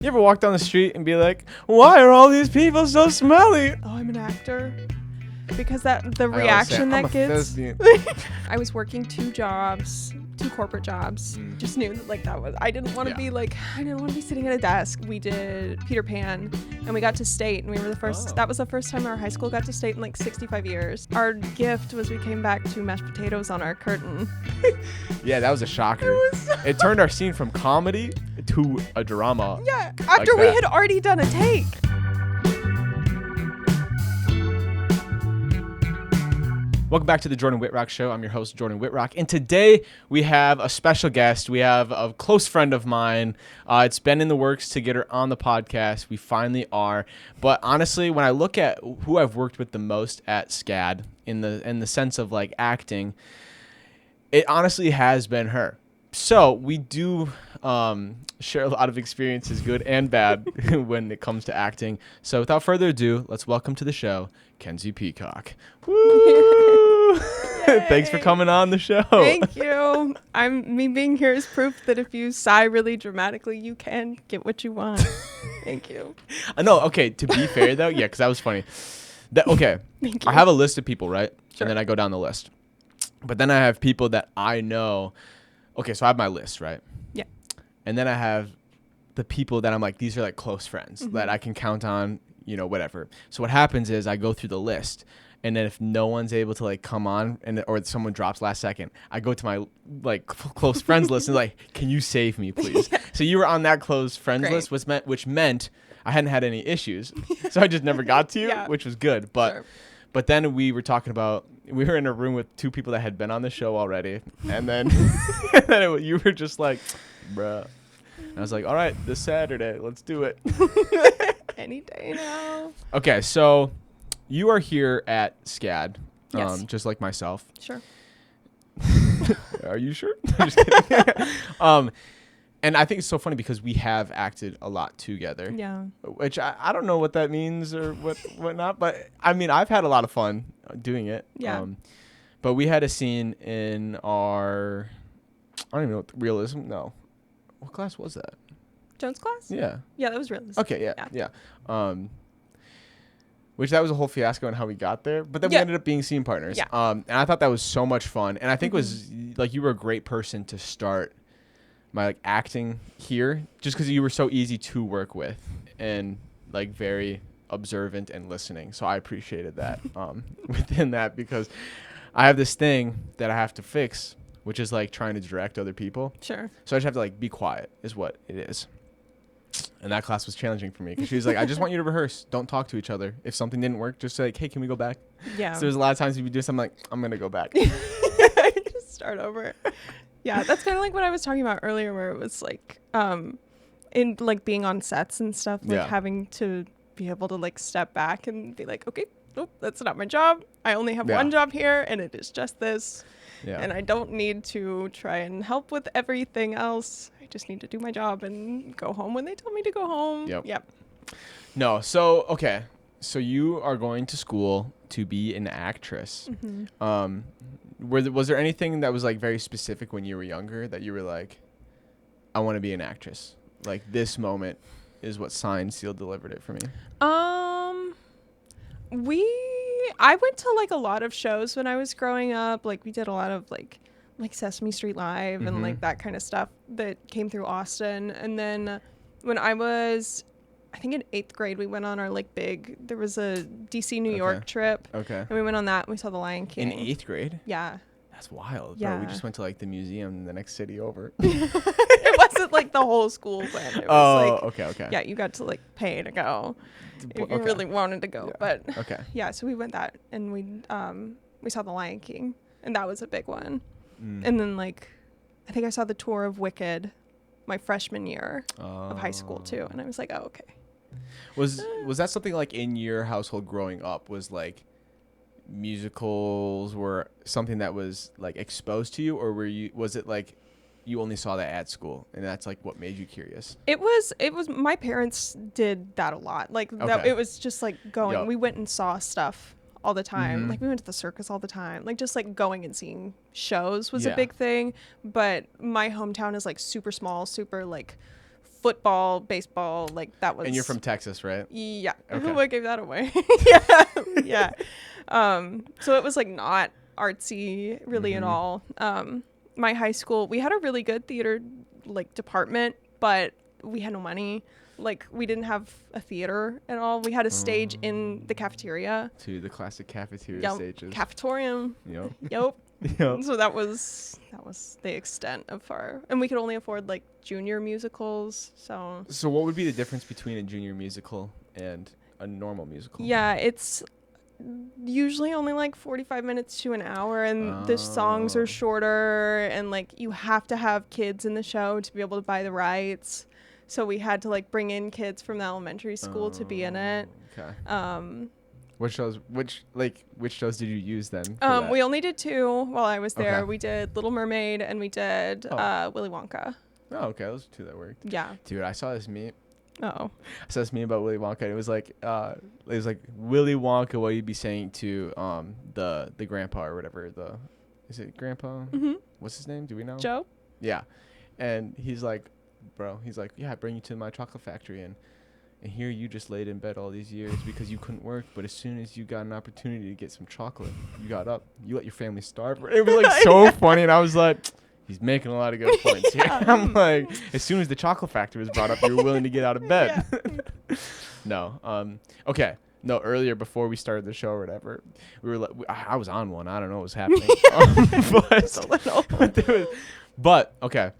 You ever walk down the street and be like, why are all these people so smelly? Oh, I'm an actor. Because the reaction that gets. I was working 2 corporate jobs. Just knew that that was. I didn't want to be sitting at a desk. We did Peter Pan, and we got to state, and we were the first. Oh. That was the first time our high school got to state in 65 years. Our gift was we came back to mashed potatoes on our curtain. Yeah, that was a shocker. It turned our scene from comedy to a drama. Yeah, after we had already done a take. Welcome back to the Jordan Whitrock Show. I'm your host, Jordan Whitrock. And today we have a special guest. We have a close friend of mine. It's been in the works to get her on the podcast. We finally are. But honestly, when I look at who I've worked with the most at SCAD in the sense of acting, it honestly has been her. So we do share a lot of experiences, good and bad, when it comes to acting. So without further ado, let's welcome to the show, Kenzie Peacock. Woo! Thanks for coming on the show. Thank you. Me being here is proof that if you sigh really dramatically, you can get what you want. Thank you. No, okay. To be fair though, yeah, because that was funny. Okay. Thank you. I have a list of people, right? Sure. And then I go down the list. But then I have people that I know. Okay, so I have my list, right? Yeah. And then I have the people that I'm like, these are close friends that I can count on, whatever. So what happens is I go through the list, and then if no one's able to come on or someone drops last second, I go to my close friends list and can you save me, please? Yeah. So you were on that close friends list, which meant I hadn't had any issues. So I just never got to you, which was good. But then we were talking about, we were in a room with 2 people that had been on the show already. And then, you were just like, bruh. And I was like, all right, this Saturday, let's do it. Any day now. Okay, so you are here at SCAD, yes. Just like myself. Sure. Are you sure? I'm just kidding. And I think it's so funny because we have acted a lot together. Yeah. Which I don't know what that means or whatnot, but I mean, I've had a lot of fun doing it. Yeah. But we had a scene in our, I don't even know what realism. No. What class was that? Jones class? Yeah. Yeah, that was realism. Okay, yeah. Which that was a whole fiasco on how we got there, but then we ended up being scene partners. Yeah. And I thought that was so much fun, and I think it was you were a great person to start my acting here, just because you were so easy to work with and very observant and listening. So I appreciated that within that, because I have this thing that I have to fix, which is trying to direct other people. Sure. So I just have to be quiet is what it is. And that class was challenging for me because she was like, I just want you to rehearse. Don't talk to each other. If something didn't work, just say, hey, can we go back? Yeah. So there's a lot of times if you do something I'm going to go back. Just start over. Yeah, that's kind of like what I was talking about earlier, where it was in being on sets and stuff, having to be able to step back and be like, okay, nope, that's not my job. I only have one job here, and it is just this. Yeah. And I don't need to try and help with everything else. I just need to do my job and go home when they tell me to go home. Yep. No, so, okay. So you are going to school to be an actress. Mm-hmm. Was there anything that was very specific when you were younger that you were like, I want to be an actress? This moment is what signed, sealed, delivered it for me. I went to a lot of shows when I was growing up. We did a lot of like Sesame Street Live and that kind of stuff that came through Austin. And then when I was, I think in 8th grade, we went on our there was a DC New York trip. Okay. And we went on that and we saw The Lion King. In 8th grade? Yeah. That's wild. Yeah. Bro, we just went to the museum in the next city over. It wasn't the whole school went. It was okay. Yeah, you got to pay to go if you really wanted to go. Yeah. But okay. Yeah, so we went that and we saw The Lion King, and that was a big one. And then I think I saw the tour of Wicked my freshman year of high school too, and I was like, oh, okay. Was that something in your household growing up? Was musicals were something that was exposed to you, or was it you only saw that at school and that's what made you curious? It was my parents did that a lot. That it was just going. Yep. We went and saw stuff all the time. We went to the circus all the time. Just going and seeing shows was a big thing. But my hometown is super small, super football, baseball, like that was. And you're from Texas, right? Yeah. Okay. What gave that away? Yeah. So it was like not artsy really at all. My high school, we had a really good theater like department, but we had no money. Like we didn't have a theater at all. We had a stage in the cafeteria. To the classic cafeteria stages. Cafetorium. Yep. Yep. Yep. So that was the extent of our, and we could only afford like junior musicals. So what would be the difference between a junior musical and a normal musical? yeah, it's usually only like 45 minutes to an hour, and the songs are shorter, and like you have to have kids in the show to be able to buy the rights. So we had to like bring in kids from the elementary school to be in it. Okay. Which shows did you use then? We only did 2 while I was there. Okay. We did Little Mermaid and we did Willy Wonka. Oh, okay. Those are 2 that worked. Yeah. Dude, I saw this meme. Oh. I saw this meme about Willy Wonka. And it was like Willy Wonka, what you'd be saying to the grandpa or whatever. Is it grandpa? Mm-hmm. What's his name? Do we know? Joe? Yeah. And he's like, yeah, I bring you to my chocolate factory, and here you just laid in bed all these years because you couldn't work, but as soon as you got an opportunity to get some chocolate, you got up, you let your family starve. It was like so funny, and I was like, he's making a lot of good points here. I'm like, as soon as the chocolate factory was brought up, you were willing to get out of bed. No. Okay. No, earlier before we started the show or whatever, we were I was on one. I don't know what was happening. But okay.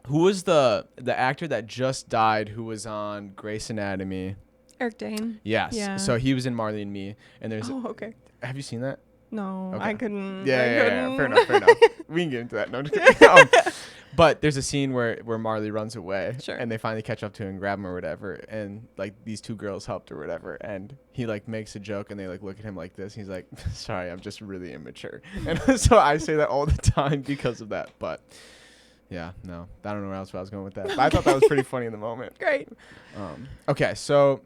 Who was the actor that just died who was on Grey's Anatomy? Eric Dane. Yes. Yeah. So he was in Marley and Me. And there's okay. Have you seen that? No, Okay. I couldn't. Yeah. Fair enough. We can get into that. No, I'm just kidding. But there's a scene where Marley runs away. Sure. And they finally catch up to him and grab him or whatever. And like these 2 girls helped or whatever. And he like makes a joke and they like look at him like this. He's like, sorry, I'm just really immature. And so I say that all the time because of that. But yeah, no, I don't know where else I was going with that. But I thought that was pretty funny in the moment. Great. Okay, so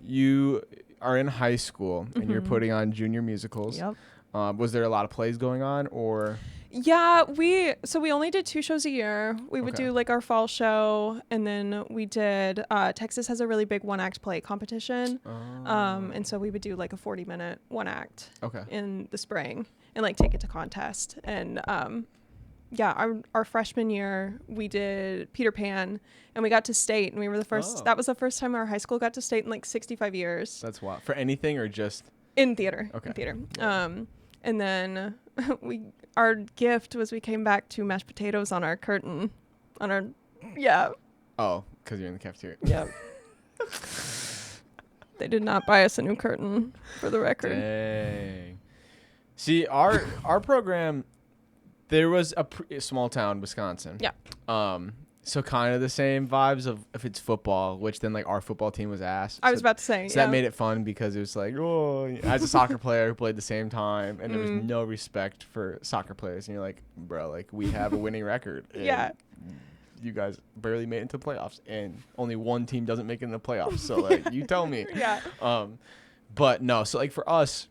you are in high school and you're putting on junior musicals. Yep. Was there a lot of plays going on, or? Yeah, we only did 2 shows a year. We would do like our fall show, and then we did Texas has a really big 1-act play competition. And so we would do like a 40-minute 1-act in the spring and like take it to contest. And yeah, our freshman year we did Peter Pan, and we got to state, and we were the first. That was the first time our high school got to state in like 65 years. That's wild. For anything or just in theater? Okay. In theater. And then our gift was we came back to mashed potatoes on our curtain, yeah. Oh, because you're in the cafeteria. Yeah. They did not buy us a new curtain, for the record. Dang. See, our program. There was a small town, Wisconsin. Yeah. So kind of the same vibes of if it's football, which then like our football team was ass. I was about to say. So that made it fun because it was like, oh, as a soccer player who played the same time, and there was no respect for soccer players, and you're like, bro, like we have a winning record. Yeah. You guys barely made it into playoffs, and only one team doesn't make it in the playoffs. So like, you tell me. Yeah. But no, so like for us,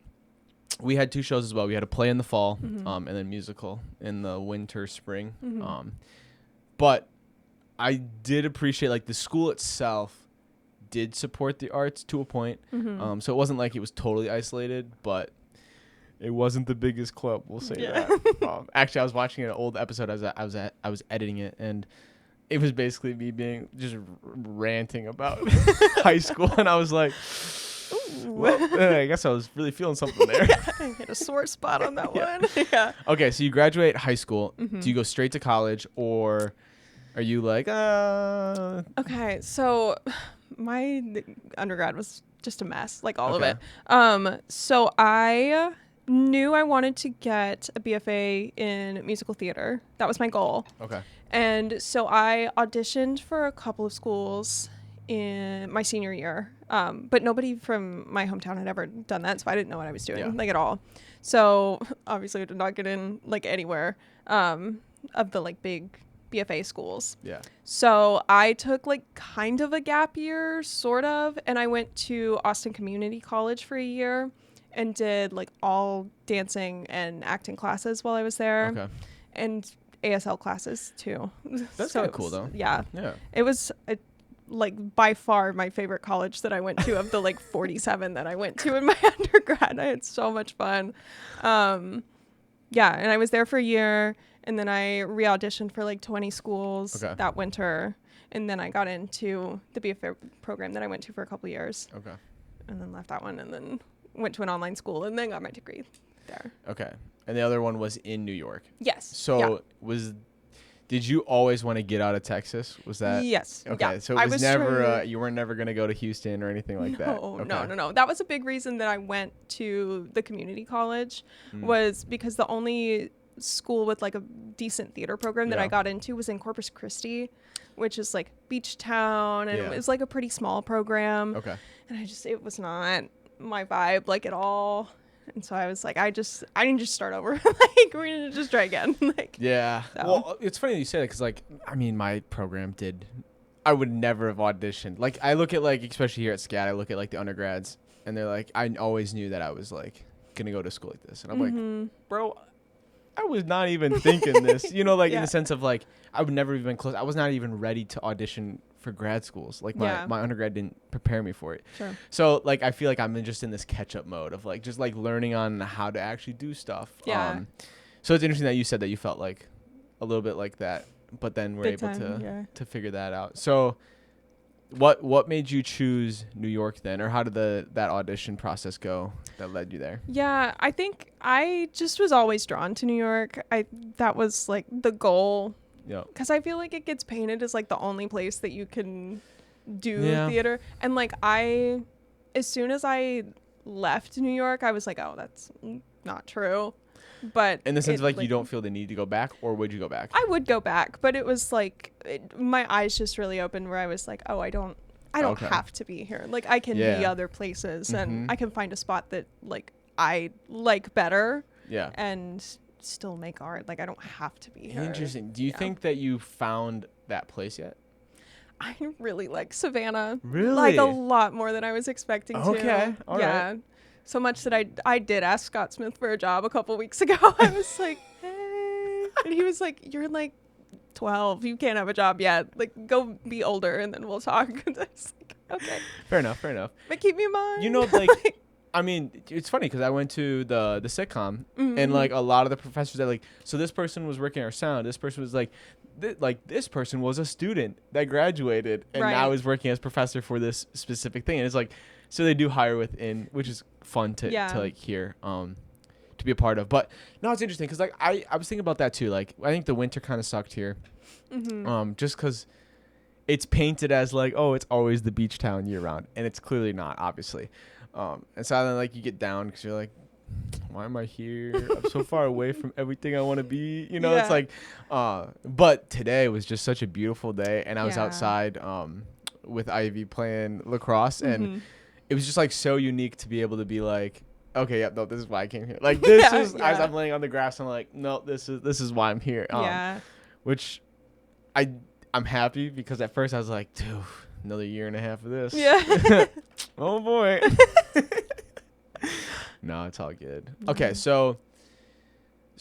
we had 2 shows as well. We had a play in the fall, and then musical in the winter, spring. But I did appreciate like the school itself did support the arts to a point. So it wasn't like it was totally isolated, but it wasn't the biggest club. We'll say that. Actually, I was watching an old episode as I was editing it, and it was basically me being just ranting about high school, and I was like, well, I guess I was really feeling something there. I hit a sore spot on that one. Yeah. Okay, so you graduate high school. Do you go straight to college, or are you like, Okay, so my undergrad was just a mess, like all of it. So I knew I wanted to get a BFA in musical theater. That was my goal. Okay. And so I auditioned for a couple of schools in my senior year. But nobody from my hometown had ever done that, so I didn't know what I was doing, like at all. So obviously I did not get in like anywhere of the like big BFA schools. Yeah. So I took like kind of a gap year, sort of, and I went to Austin Community College for a year and did like all dancing and acting classes while I was there. Okay. And ASL classes too. That's so kind of cool though. Yeah. Yeah. It was like by far my favorite college that I went to of the like 47 that I went to in my undergrad. I had so much fun. Yeah, and I was there for a year, and then I re-auditioned for like 20 schools that winter, and then I got into the BFA program that I went to for a couple of years. Okay. And then left that one, and then went to an online school, and then got my degree there. Okay. And the other one was in New York. Yes. So did you always want to get out of Texas? Was that? Yes. Okay. Yeah. So it was never, you were never going to go to Houston or anything like that? No. That was a big reason that I went to the community college was because the only school with like a decent theater program that I got into was in Corpus Christi, which is like beach town, and it was like a pretty small program. Okay. And it was not my vibe like at all. And so I was like, I didn't just start over. Like, we're going to just try again. Like, yeah. So. Well, it's funny that you say that because, like, I mean, my program I would never have auditioned. Like, I look at, like, especially here at SCAD, I look at, like, the undergrads, and they're like, I always knew that I was, like, going to go to school like this. And I'm like, bro, I was not even thinking this. You know, like, in the sense of, like, I would never even close. I was not even ready to audition for grad schools. Like my undergrad didn't prepare me for it. Sure. So like I feel like I'm just in this catch up mode of like just like learning on how to actually do stuff. Yeah. So it's interesting that you said that you felt like a little bit like that, but then we're able to figure that out. So what made you choose New York then, or how did that audition process go that led you there? Yeah, I think I just was always drawn to New York. That was like the goal. Yeah. Because I feel like it gets painted as like the only place that you can do theater. And like as soon as I left New York, I was like, oh, that's not true. But in the sense of like you don't feel the need to go back, or would you go back? I would go back, but it was like my eyes just really opened where I was like, oh, I don't have to be here. Like I can be other places, and I can find a spot that like I like better. Yeah. And still make art. Like I don't have to be here. Interesting. Do you think that you found that place yet? I really like Savannah. Really? Like a lot more than I was expecting to. Okay. All right. So much that I did ask Scott Smith for a job a couple weeks ago. I was like, hey. And he was like, you're like 12. You can't have a job yet. Like go be older and then we'll talk. And I was like, okay. Fair enough. But keep me in mind. You know, like I mean, it's funny because I went to the sitcom and like a lot of the professors that like, so this person was working our sound. This person was like this person was a student that graduated and now is working as professor for this specific thing. And it's like, so they do hire within, which is fun to like hear, to be a part of. But no, it's interesting because like I was thinking about that too. Like I think the winter kind of sucked here, just because it's painted as like, oh, it's always the beach town year round, and it's clearly not, obviously. And so then like you get down because you're like, why am I here? I'm so far away from everything I want to be. You know, it's like, but today was just such a beautiful day, and I was outside with Ivy playing lacrosse, and it was just like so unique to be able to be like, okay, yeah, no, this is why I came here. Like this is as I'm laying on the grass, I'm like, no, this is why I'm here. Which I'm happy because at first I was like, dude, another year and a half of this. Yeah. Oh boy. No, it's all good. Okay, so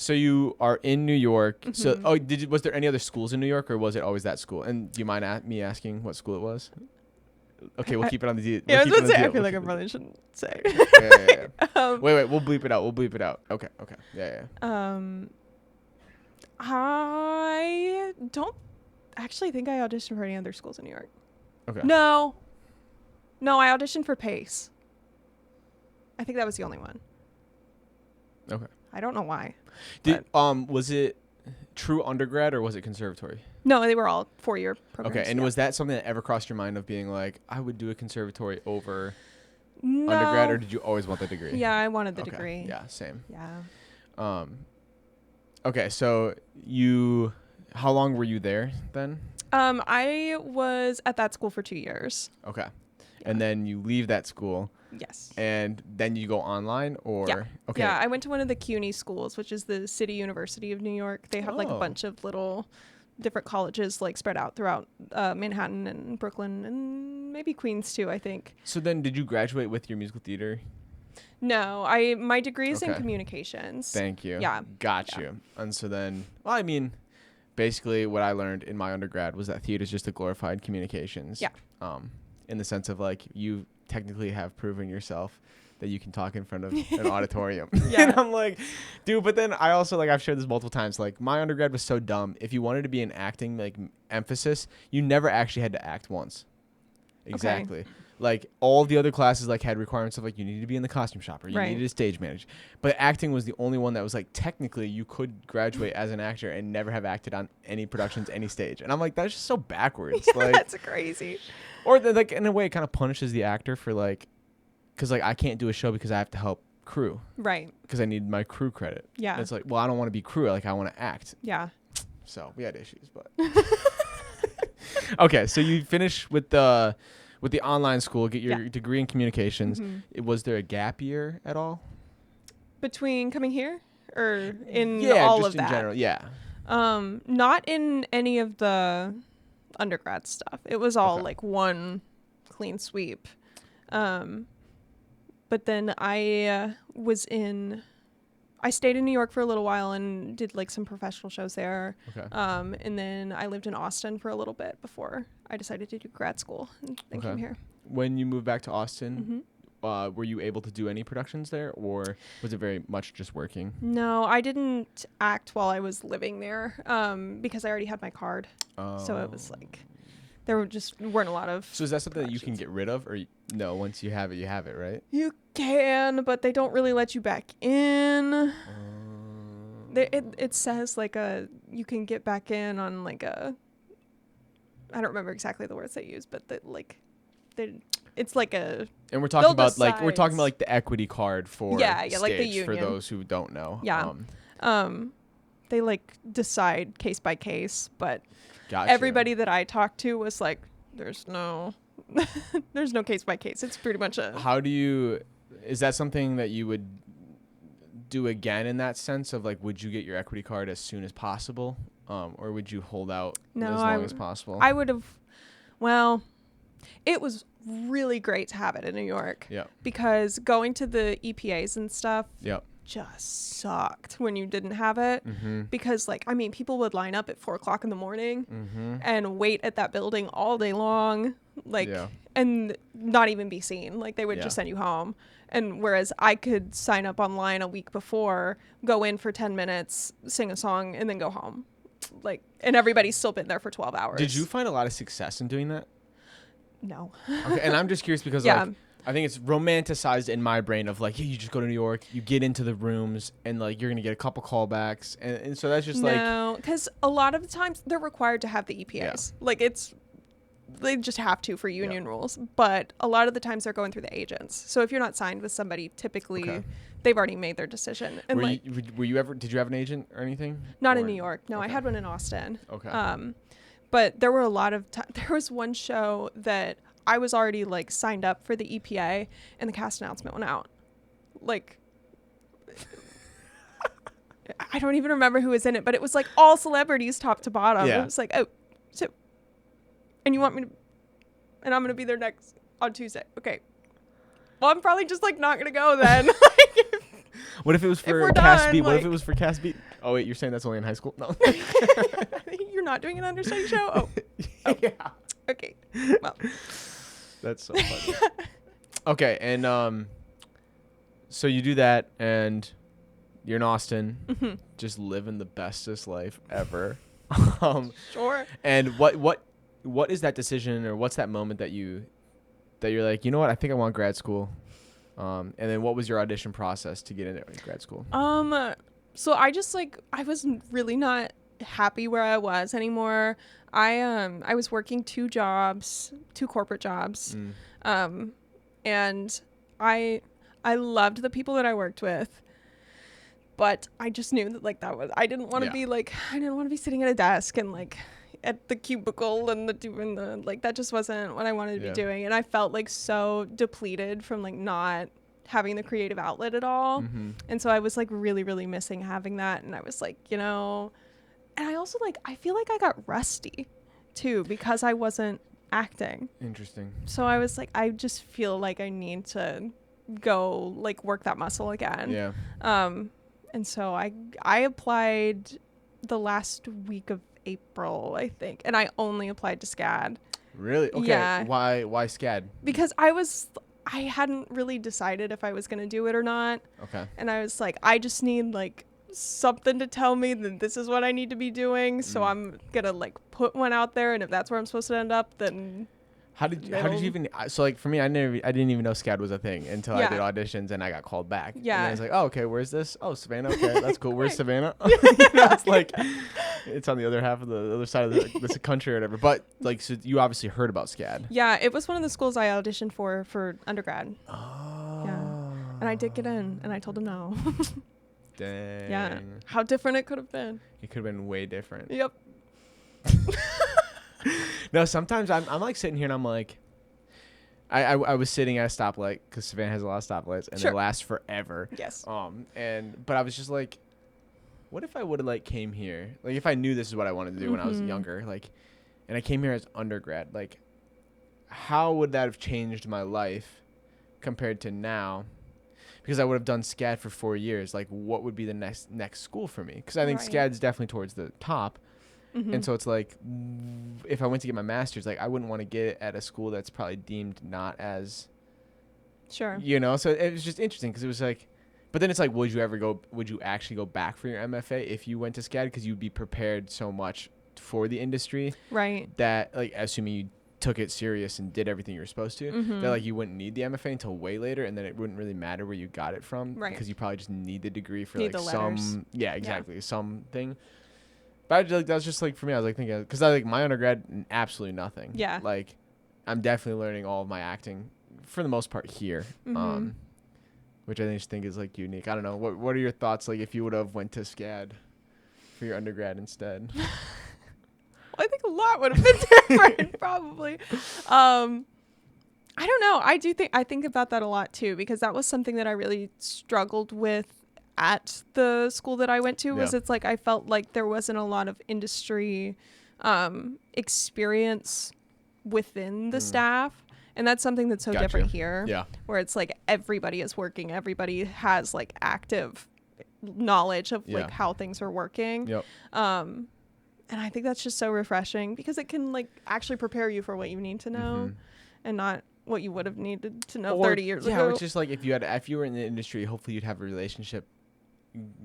you are in New York. So was there any other schools in New York, or was it always that school? And do you mind me asking what school it was? Okay, we'll keep it on the deal. Yeah, I was gonna say, I feel like I probably shouldn't say. Yeah. Wait, we'll bleep it out. Okay. Yeah. I don't actually think I auditioned for any other schools in New York. Okay. No, I auditioned for Pace. I think that was the only one. Okay. I don't know why. Was it true undergrad or was it conservatory? No, they were all 4-year programs. Okay, and was that something that ever crossed your mind of being like, I would do a conservatory over undergrad, or did you always want the degree? Yeah, I wanted the degree. Yeah, same. Yeah. Okay, so how long were you there then? I was at that school for 2 years. Okay. Yeah. And then you leave that school. Yes. And then you go online, or? Yeah. Okay. Yeah, I went to one of the CUNY schools, which is the City University of New York. They have like a bunch of little different colleges like spread out throughout Manhattan and Brooklyn and maybe Queens too, I think. So then did you graduate with your musical theater? No, my degree is in communications. Thank you. Yeah. Got you. And so then, well, I mean, basically what I learned in my undergrad was that theater is just a glorified communications. Yeah. in the sense of like you technically have proven yourself that you can talk in front of an auditorium. Yeah. And I'm like, dude, but then I also, like, I've shared this multiple times. Like, my undergrad was so dumb. If you wanted to be an acting, like, emphasis, you never actually had to act once. Exactly. Okay. Like, all the other classes, like, had requirements of, like, you needed to be in the costume shop or you needed a stage manager. But acting was the only one that was, like, technically you could graduate as an actor and never have acted on any productions, any stage. And I'm like, that's just so backwards. Yeah, like, that's crazy. Or, like, in a way, it kind of punishes the actor for, like, because, like, I can't do a show because I have to help crew. Right. Because I need my crew credit. Yeah. And it's like, well, I don't want to be crew. Like, I want to act. Yeah. So we had issues, but. Okay, so you finish with the online school, get your degree in communications. Mm-hmm. Was there a gap year at all? Between coming here or in all of that? Yeah, just in general, yeah. Not in any of the undergrad stuff. It was all like one clean sweep. But then I stayed in New York for a little while and did like some professional shows there. Okay. And then I lived in Austin for a little bit before I decided to do grad school and then came here. When you moved back to Austin, were you able to do any productions there, or was it very much just working? No, I didn't act while I was living there because I already had my card. So it was like there weren't a lot of. So is that something that you can get rid of, or no? Once you have it, right? You can, but they don't really let you back in. It says like you can get back in on like I don't remember exactly the words they use, but it's like a. And we're talking about like the equity card for stage, like the union. For those who don't know. Yeah. They like decide case by case, but everybody that I talked to was like, there's no case by case. It's pretty much is that something that you would do again in that sense of like, would you get your equity card as soon as possible? Or would you hold out as long as possible? I would have, well, it was really great to have it in New York. Yeah. Because going to the EPAs and stuff. Yep. Just sucked when you didn't have it because people would line up at 4:00 in the morning and wait at that building all day long, and not even be seen. Like they would just send you home. And whereas I could sign up online a week before, go in for 10 minutes, sing a song, and then go home. Like, and everybody's still been there for 12 hours. Did you find a lot of success in doing that? No. Okay, and I'm just curious because I think it's romanticized in my brain of like, you just go to New York, you get into the rooms, and like you're gonna get a couple callbacks, and so that's just no, because a lot of the times they're required to have the EPAs. Yeah. Like they just have to for union rules, but a lot of the times they're going through the agents. So if you're not signed with somebody, typically they've already made their decision. And did you have an agent or anything? Not in New York. No, I had one in Austin. Okay. But there were a lot of there was one show that I was already like signed up for the EPA and the cast announcement went out. Like I don't even remember who was in it, but it was like all celebrities top to bottom. Yeah. It was like, oh, so and you want me to and I'm going to be there next on Tuesday. Okay. Well, I'm probably just like not going to go then. What if it was for Cast B? What if it was for Cast B? Oh wait, you're saying that's only in high school? No. You're not doing an understudy show? Oh. Yeah. Okay. Well. That's so funny. Okay, and so you do that, and you're in Austin, just living the bestest life ever. Sure. And what is that decision, or what's that moment that you're like, you know what, I think I want grad school. And then what was your audition process to get into grad school? So I just I was really not happy where I was anymore. I was working two corporate jobs. And I loved the people that I worked with, but I just knew that I didn't want to be sitting at a desk and at the cubicle and doing the that just wasn't what I wanted to be doing. And I felt so depleted from not having the creative outlet at all. And so I was really, really missing having that. And I was and I also I feel like I got rusty too because I wasn't acting. Interesting. So I was I just feel like I need to go work that muscle again. Yeah. And so I applied the last week of April, I think, and I only applied to SCAD. Really? Okay. Yeah. Why SCAD? Because I hadn't really decided if I was going to do it or not. Okay. And I was like, I just need like something to tell me that this is what I need to be doing. So I'm going to like put one out there. And if that's where I'm supposed to end up, then How did you even, so like for me, I didn't even know SCAD was a thing until I did auditions and I got called back. Yeah. And I was like, oh, okay, where's this? Oh, Savannah. Okay, that's cool. Where's Savannah? It's like, it's on the other half of the other side of this country or whatever. But like, so you obviously heard about SCAD. Yeah, it was one of the schools I auditioned for undergrad. Oh. Yeah. And I did get in and I told him no. Dang. Yeah. How different it could have been. It could have been way different. Yep. No, sometimes I'm like sitting here and I'm like, I was sitting at a stoplight because Savannah has a lot of stoplights and they last forever. Yes. But I was just like, what if I would have like came here, like if I knew this is what I wanted to do when I was younger, like, and I came here as undergrad, like, how would that have changed my life compared to now? Because I would have done SCAD for 4 years. Like, what would be the next school for me? Because I think SCAD's definitely towards the top. And so it's like, if I went to get my master's, like I wouldn't want to get it at a school that's probably deemed not as, sure, you know. So it was just interesting because it was like, but then it's like, would you actually go back for your MFA if you went to SCAD? Because you'd be prepared so much for the industry, right? That like, assuming you took it serious and did everything you were supposed to, that like you wouldn't need the MFA until way later, and then it wouldn't really matter where you got it from, right? Because you probably just need the degree for like some, something. But that was just like for me. I was like thinking because I like my undergrad absolutely nothing. Yeah. Like I'm definitely learning all of my acting for the most part here, which I think is like unique. I don't know. What are your thoughts? Like if you would have went to SCAD for your undergrad instead. Well, I think a lot would have been different probably. I don't know. I think about that a lot too because that was something that I really struggled with at the school that I went to. Was it's like I felt like there wasn't a lot of industry experience within the staff, and that's something that's so different here, where it's like everybody is working, everybody has like active knowledge of like how things are working. And I think that's just so refreshing because it can like actually prepare you for what you need to know and not what you would have needed to know 30 years ago. Yeah, it's just like if you were in the industry, hopefully you'd have a relationship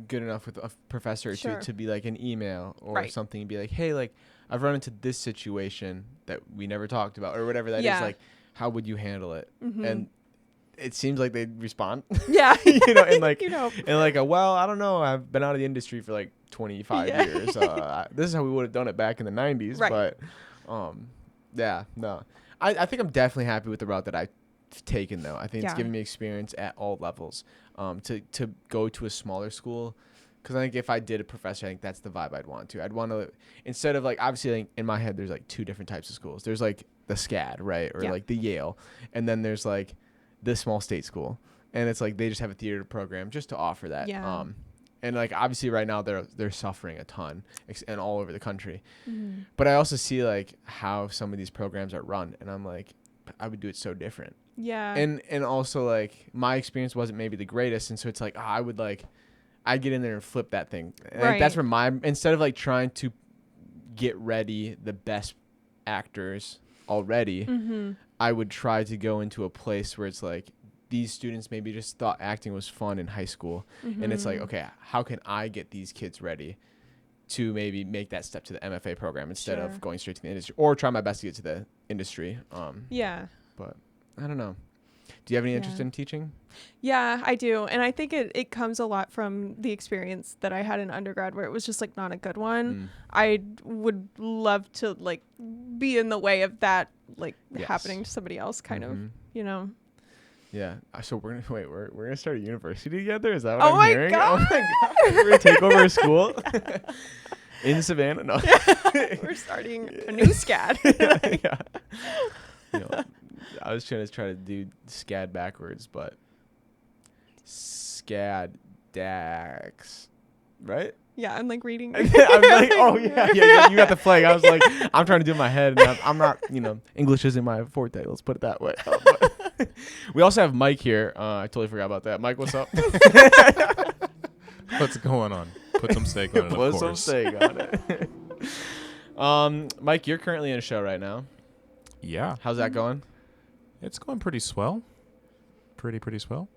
good enough with a professor to be like an email or something and be like, hey, like I've run into this situation that we never talked about or whatever that is, like how would you handle it? And it seems like they'd respond. Yeah. You know, and like and like well, I don't know, I've been out of the industry for like 25 years. This is how we would have done it back in the 90s, but I think I'm definitely happy with the route that I've taken though. I think it's given me experience at all levels. To go to a smaller school, because I think if I did a professor, I think that's the vibe I'd want to. I'd want to, instead of like, obviously like in my head, there's like two different types of schools. There's like the SCAD, right? Or like the Yale. And then there's like the small state school. And it's like, they just have a theater program just to offer that. And like, obviously right now they're suffering a ton and all over the country. But I also see like how some of these programs are run. And I'm like, I would do it so different. Yeah. And also like my experience wasn't maybe the greatest, and so it's like I'd get in there and flip that thing. And like, that's where instead of like trying to get ready the best actors already, I would try to go into a place where it's like these students maybe just thought acting was fun in high school, and it's like, okay, how can I get these kids ready to maybe make that step to the MFA program instead of going straight to the industry, or try my best to get to the industry. But I don't know. Do you have any interest in teaching? Yeah, I do. And I think it comes a lot from the experience that I had in undergrad where it was just like not a good one. I would love to like be in the way of that like happening to somebody else kind of, you know. Yeah. So we're gonna start a university together? Is that what I'm hearing? God. Oh my god. We're gonna take over a school in Savannah? No. We're starting a new SCAD. You know, I was trying to do SCAD backwards, but SCAD DAX, right? Yeah, I'm like reading. I'm like, oh yeah, you got the flag. I was like, I'm trying to do it in my head, and I'm not, English isn't my forte. Let's put it that way. We also have Mike here. I totally forgot about that. Mike, what's up? What's going on? Put some steak on it, of course. Put some steak on it. Mike, you're currently in a show right now. Yeah. How's that going? It's going pretty swell. Pretty swell.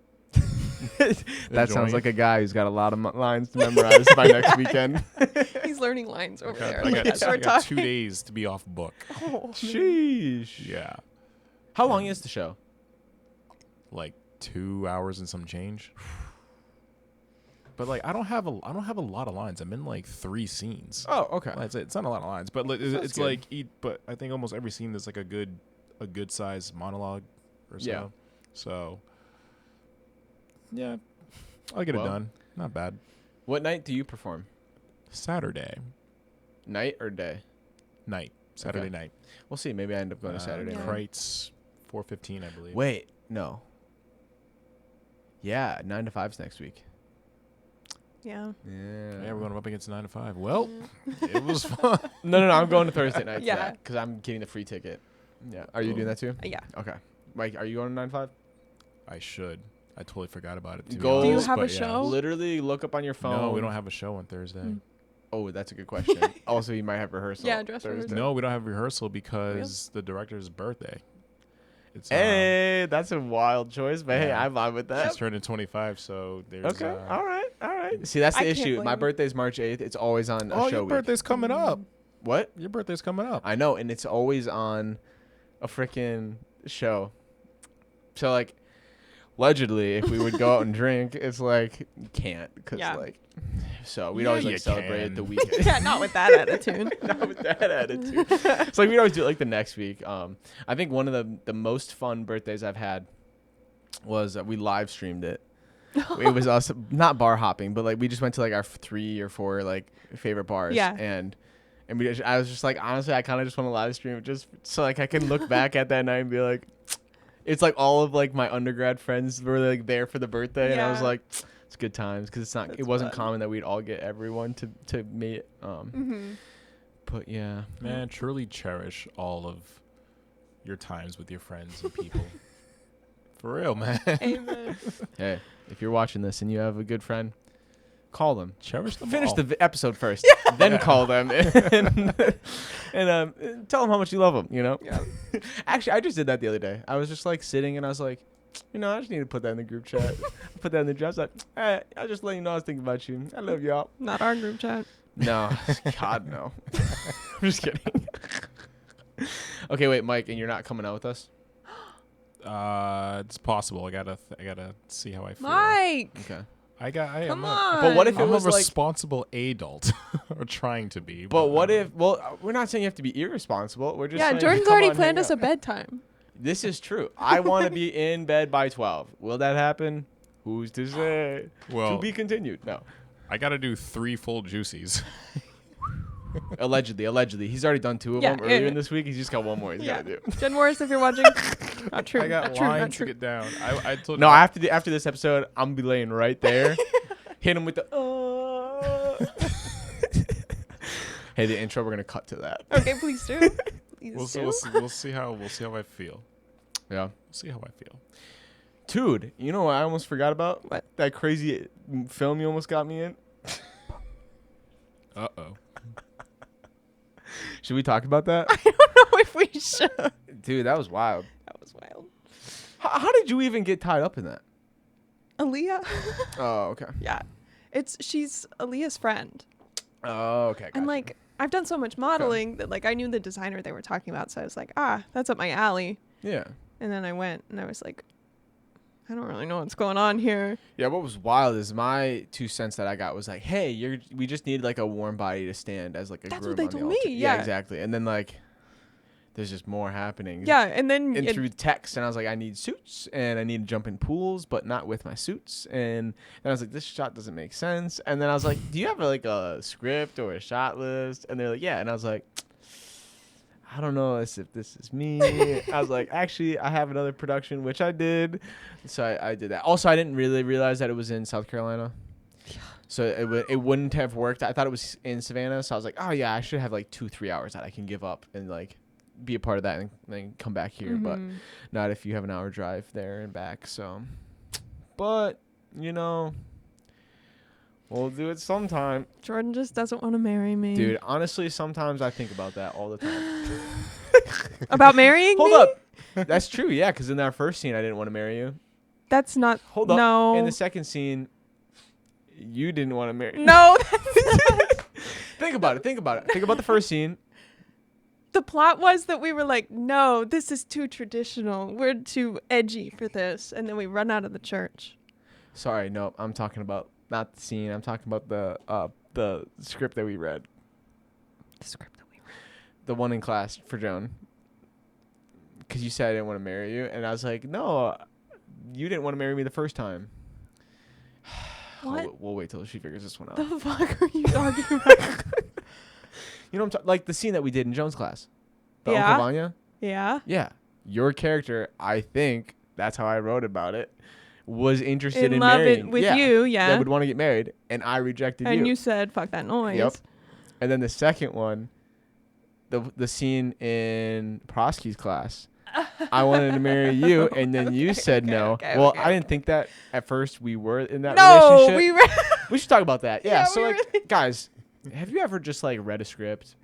That sounds like a guy who's got a lot of lines to memorize by next weekend. He's learning lines over there. I Start got talking. 2 days to be off book. Oh, Sheesh. Yeah. How long is the show? Like 2 hours and some change. But like I don't have a lot of lines. I'm in like 3 scenes. Oh, okay. It's not a lot of lines, but it's good. like but I think almost every scene there's like a good size monologue or so. Yeah. So yeah, I'll get it done. Not bad. What night do you perform? Saturday Night or day? night. Saturday Okay. night. We'll see. Maybe I end up going to Saturday Yeah. night. Kreitz 4:15, I believe. Wait, no. Yeah, 9 to 5's next week. Yeah. Yeah. Yeah, we're going up against 9 to 5. Well, it was fun. No, I'm going to Thursday night. Yeah. Yeah, because I'm getting the free ticket. Yeah. Are you Cool. doing that too? Yeah. Okay. Mike, are you going to 9 to 5? I should. I totally forgot about it. To Go- be Do you honest, have a but yeah. show? Literally look up on your phone. No, we don't have a show on Thursday. Mm. Oh, that's a good question. Also, you might have rehearsal. Yeah, dress Thursday. rehearsal. No, we don't have rehearsal because the director's birthday. It's Hey, that's a wild choice, but hey, Yeah. I vibe with that. she's turning 25, so there's. Okay. All right. See, that's the I can't issue. blame My him. birthday's March 8th. It's always on a Oh, show your week. birthday's coming up. What? Your birthday's coming up. I know, and it's always on a freaking show. So like, allegedly, if we would go out and drink, it's like you can't because Yeah. like, so we'd Yeah, always you like celebrate can. the weekend. Yeah, not with that attitude. Not with that attitude. It's like we'd always do it like the next week. I think one of the most fun birthdays I've had was we live streamed it. It was us not bar hopping, but like we just went to like our 3 or 4 like favorite bars. Yeah. And I was just like, honestly, I kind of just want to live stream it just so like I can look back at that night and be like, it's like all of like my undergrad friends were like there for the birthday, and I was Yeah. like, it's good times because That's it wasn't fun. common that we'd all get everyone to meet. But yeah, Man, truly cherish all of your times with your friends and people. For real, man. Amen. hey, if you're watching this and you have a good friend, call them. Cherish them Finish all. the episode first, then call them and tell them how much you love them. You know. Yeah. Actually, I just did that the other day. I was just like sitting and I was like, I just need to put that in the group chat. Put that in the chat. I was like, hey, I'll just let you know I was thinking about you. I love y'all. Not our group chat. No, God no. I'm just kidding. Okay, wait, Mike, and you're not coming out with us? It's possible. I gotta see how I feel. Mike. Okay. Come I'm on. But what if it I'm was a like? responsible adult, or trying to be. But what if? Well, we're not saying you have to be irresponsible. We're just Yeah, saying Jordan's come already on, planned hang us a out. bedtime. This is true. I want to be in bed by 12. Will that happen? Who's to say? Well, To be continued. No. I gotta do 3 full juicies. Allegedly. He's already done 2 of Yeah, them earlier yeah. in this week. He's just got 1 more he's Yeah. got to do. Jen Morris, if you're watching. Not true. I got not true. Not lines to true. get down. I told No, you. I have to do, after this episode, I'm gonna be laying right there. Hit him with the Hey, the intro, we're gonna cut to that. Okay, please do. Please We'll do. see how I feel. Yeah. We'll see how I feel. Dude, you know what I almost forgot about? What? That crazy film you almost got me in. Uh-oh. Should we talk about that? I don't know if we should. Dude, that was wild. That was wild. How did you even get tied up in that? Aaliyah. Oh, okay. Yeah. She's Aaliyah's friend. Oh, okay. And gotcha. like I've done so much modeling that like I knew the designer they were talking about, so I was like, that's up my alley. Yeah. And then I went and I was like, I don't really know what's going on here. Yeah, what was wild is my 2 cents that I got was like, hey, we just need like a warm body to stand as like a That's groom what they on the told me, altar. yeah. Exactly. And then like there's just more happening. Yeah, and then And through text, and I was like, I need suits, and I need to jump in pools, but not with my suits. And then I was like, this shot doesn't make sense. And then I was like, do you have like a script or a shot list? And they're like, yeah. And I was like, I don't know if this is me. I was like, actually, I have another production, which I did. So I did that. Also, I didn't really realize that it was in South Carolina. So it wouldn't have worked. I thought it was in Savannah. So I was like, oh, yeah, I should have like 2-3 hours that I can give up and like be a part of that and then come back here. But not if you have an hour drive there and back. So, but, we'll do it sometime. Jordan just doesn't want to marry me. Dude, honestly, sometimes I think about that all the time. About marrying Hold me? up. That's true, yeah, because in our first scene, I didn't want to marry you. That's not. Hold up. No. In the second scene, you didn't want to marry me. No. That's not. Think about it. Think about the first scene. The plot was that we were like, no, this is too traditional. We're too edgy for this. And then we run out of the church. Sorry, no, I'm talking about not the scene. I'm talking about the script that we read. The script that we read. The one in class for Joan. Because you said I didn't want to marry you. And I was like, no, you didn't want to marry me the first time. What? We'll wait till she figures this one out. The fuck are you talking about? You know what I'm talking, like the scene that we did in Joan's class. The Yeah? Uncle Vanya? Yeah. Yeah. Your character, I think, that's how I wrote about it, was interested in love marrying. it with you, yeah. That would want to get married, and I rejected you. And you said, fuck that noise. Yep. And then the second one, the scene in Prosky's class, I wanted to marry you, and then you said no. Well, I didn't think that at first we were in that relationship. We should talk about that. Yeah, so like, guys, have you ever just like read a script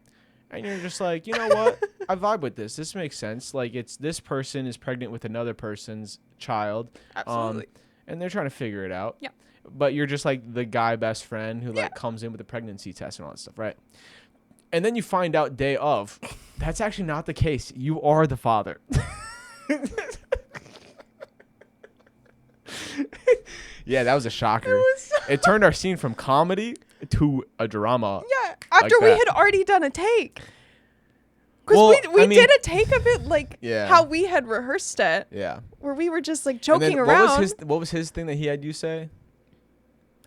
and you're just like, you know what? I vibe with this. This makes sense. Like, it's this person is pregnant with another person's child. Absolutely. And they're trying to figure it out. Yeah. But you're just like the guy best friend who like comes in with a pregnancy test and all that stuff, right? And then you find out day of, that's actually not the case. You are the father. Yeah, that was a shocker. It turned our scene from comedy to a drama. Yeah, after like we that. had already done a take. Because Well, we I mean- did a take of it like Yeah. how we had rehearsed it, Yeah. where we were just like And then joking around. What was his thing that he had you say?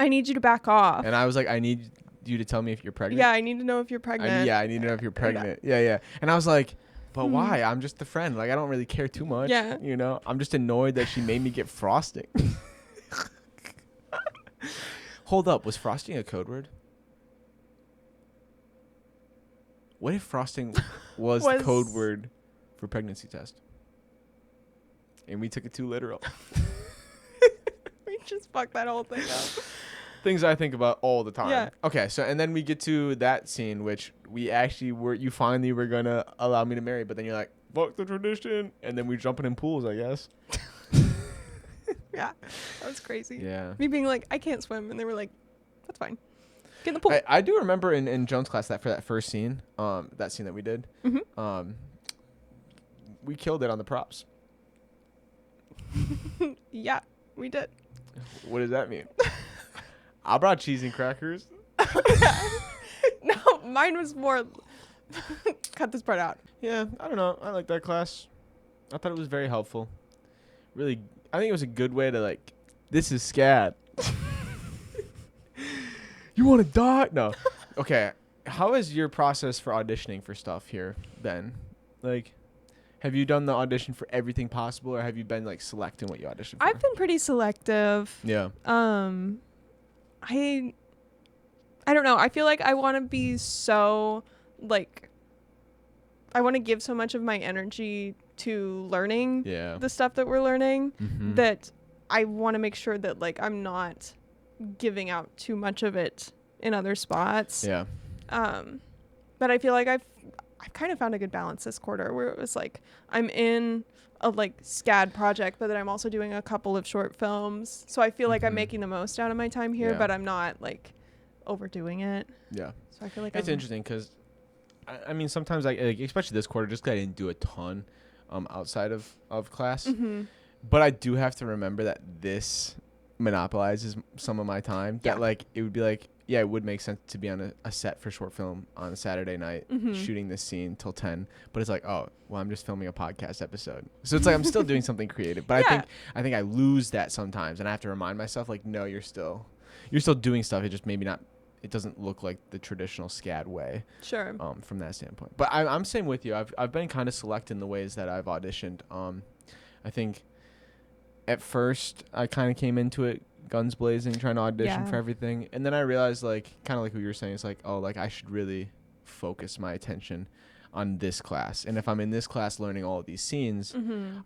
I need you to back off. And I was like, I need you to tell me if you're pregnant. Yeah, I need to know if you're pregnant. I need to know if you're pregnant. Yeah. And I was like, but why? I'm just the friend. Like, I don't really care too much. Yeah. You know, I'm just annoyed that she made me get frosting. Hold up. Was frosting a code word? What if frosting was the code word for pregnancy test? And we took it too literal. We just fucked that whole thing up. Things I think about all the time. Yeah. Okay, so and then we get to that scene, which we actually were. You finally were gonna allow me to marry, but then you're like, "Fuck the tradition," and then we jumping in pools, I guess. Yeah, that was crazy. Yeah. Me being like, I can't swim, and they were like, that's fine. Get in the pool. I do remember in Joan's class that for that first scene, that scene that we did, we killed it on the props. Yeah, we did. What does that mean? I brought cheese and crackers. No, mine was more. Cut this part out. Yeah, I don't know. I like that class. I thought it was very helpful. Really, I think it was a good way to like. This is SCAD. You want to die? No. Okay. How is your process for auditioning for stuff here, Ben? Like, have you done the audition for everything possible, or have you been like selecting what you audition for? I've been pretty selective. Yeah. I don't know. I feel like I want to be so like. I want to give so much of my energy to learning Yeah. the stuff that we're learning Mhm. that I want to make sure that like I'm not giving out too much of it in other spots. Yeah. But I feel like I've kind of found a good balance this quarter where it was like I'm in a like SCAD project, but then I'm also doing a couple of short films. So I feel like I'm making the most out of my time here, Yeah. but I'm not like overdoing it. Yeah. So I feel like It's interesting because, I mean, sometimes like especially this quarter, just 'cause I didn't do a ton outside of class. Mm-hmm. But I do have to remember that this monopolizes some of my time. Yeah. That like it would be like, yeah, it would make sense to be on a set for short film on a Saturday night, shooting this scene till 10. But it's like, oh, well, I'm just filming a podcast episode. So it's like I'm still doing something creative. But Yeah. I think I lose that sometimes, and I have to remind myself like, no, you're still doing stuff. It just maybe not. It doesn't look like the traditional SCAD way. Sure. From that standpoint. But I'm same with you. I've been kind of select in the ways that I've auditioned. I think at first I kind of came into it guns blazing, trying to audition for everything, and then I realized like kind of like what you were saying. It's like, oh, like I should really focus my attention on this class, and if I'm in this class learning all of these scenes,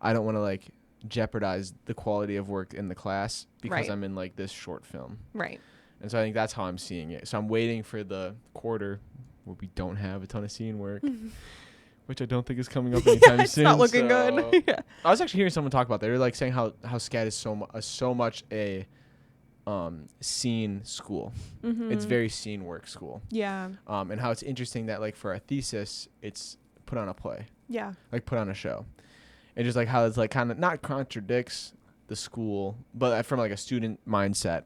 I don't want to like jeopardize the quality of work in the class because I'm in like this short film. Right. And so I think that's how I'm seeing it. So I'm waiting for the quarter where we don't have a ton of scene work, which I don't think is coming up anytime it's soon. not looking good. Yeah. I was actually hearing someone talk about that. They were like saying how SCAD is so much a scene school. It's very scene work school. Yeah. And how it's interesting that like for a thesis, it's put on a play. Yeah. Like put on a show. And just like how it's like kind of not contradicts the school, but from like a student mindset.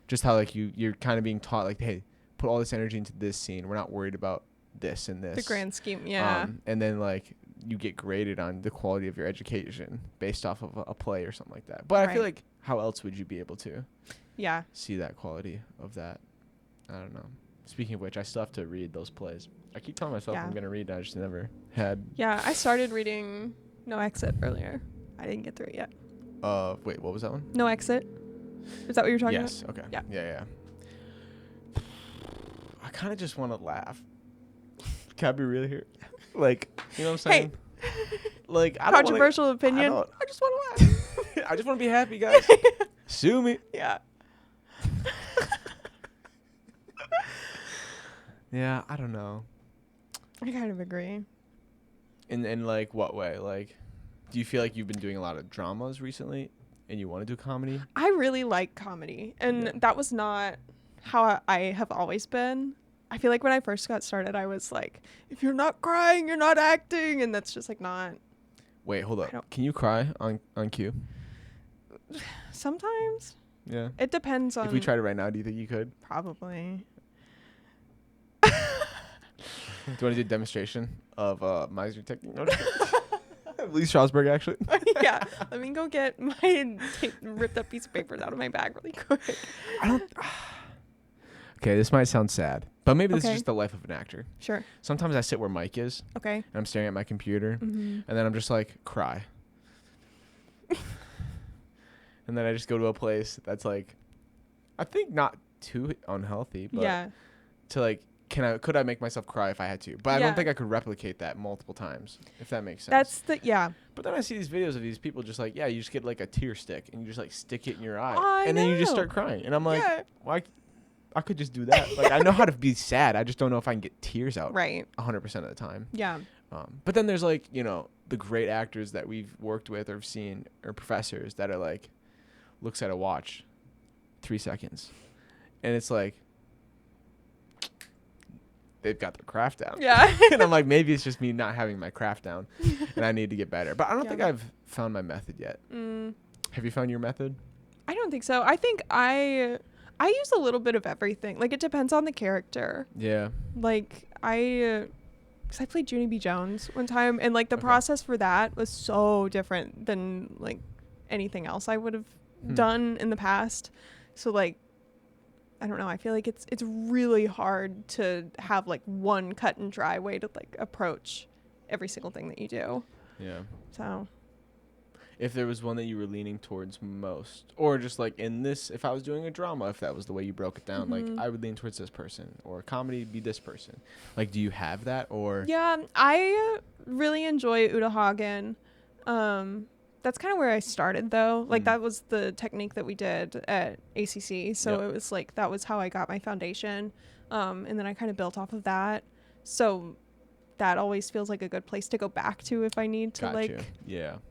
Just how like you're kind of being taught like, hey, put all this energy into this scene. We're not worried about this and this. The grand scheme. Yeah. And then like you get graded on the quality of your education based off of a play or something like that. But I feel like how else would you be able to see that quality of that? I don't know. Speaking of which, I still have to read those plays. I keep telling myself I'm going to read. I just never had. Yeah, I started reading No Exit earlier. I didn't get through it yet. Wait, what was that one? No Exit. Is that what you're talking about? Yes. Okay. Yeah. Yeah. I kind of just want to laugh. Can I be real here? Like, you know what I'm saying? Hey. Like, I don't controversial opinion. I just want to laugh. I just want to be happy, guys. Sue me. Yeah. Yeah, I don't know. I kind of agree. In like what way? Like, do you feel like you've been doing a lot of dramas recently and you want to do comedy? I really like comedy, and that was not how I have always been. I feel like when I first got started, I was like, if you're not crying, you're not acting, and that's just like not. Wait, hold up. Can you cry on cue? Sometimes. Yeah. It depends on. If we tried it right now, do you think you could? Probably. Do you want to do a demonstration of miser technique? No, Lee Strasberg, actually. Yeah. Let me go get my ripped up piece of papers out of my bag really quick. I don't. Okay, this might sound sad, but maybe this is just the life of an actor. Sure. Sometimes I sit where Mike is. Okay. And I'm staring at my computer, and then I'm just like, cry. And then I just go to a place that's like, I think not too unhealthy, but to like, could I make myself cry if I had to? But I don't think I could replicate that multiple times, if that makes sense. But then I see these videos of these people just like, you just get like a tear stick and you just like stick it in your eye, and then you just start crying. And I'm like, why? I could just do that. Like, I know how to be sad. I just don't know if I can get tears out 100% of the time. Yeah. But then there's like, the great actors that we've worked with or seen, or professors that are like, looks at a watch, 3 seconds, and it's like, they've got their craft down. Yeah. And I'm like, maybe it's just me not having my craft down, and I need to get better. But I don't think I've found my method yet. Have you found your method? I don't think so. I think I use a little bit of everything. Like, it depends on the character. Yeah. Like, because I played Junie B. Jones one time, and like the process for that was so different than like anything else I would have done in the past. So like, I don't know. I feel like it's really hard to have like one cut and dry way to like approach every single thing that you do. Yeah. So if there was one that you were leaning towards most, or just like in this, if I was doing a drama, if that was the way you broke it down, like I would lean towards this person, or comedy be this person. Like, do you have that, or? Yeah, I really enjoy Uta Hagen. That's kind of where I started, though. Like, that was the technique that we did at ACC. So it was like, that was how I got my foundation. And then I kind of built off of that. So that always feels like a good place to go back to if I need to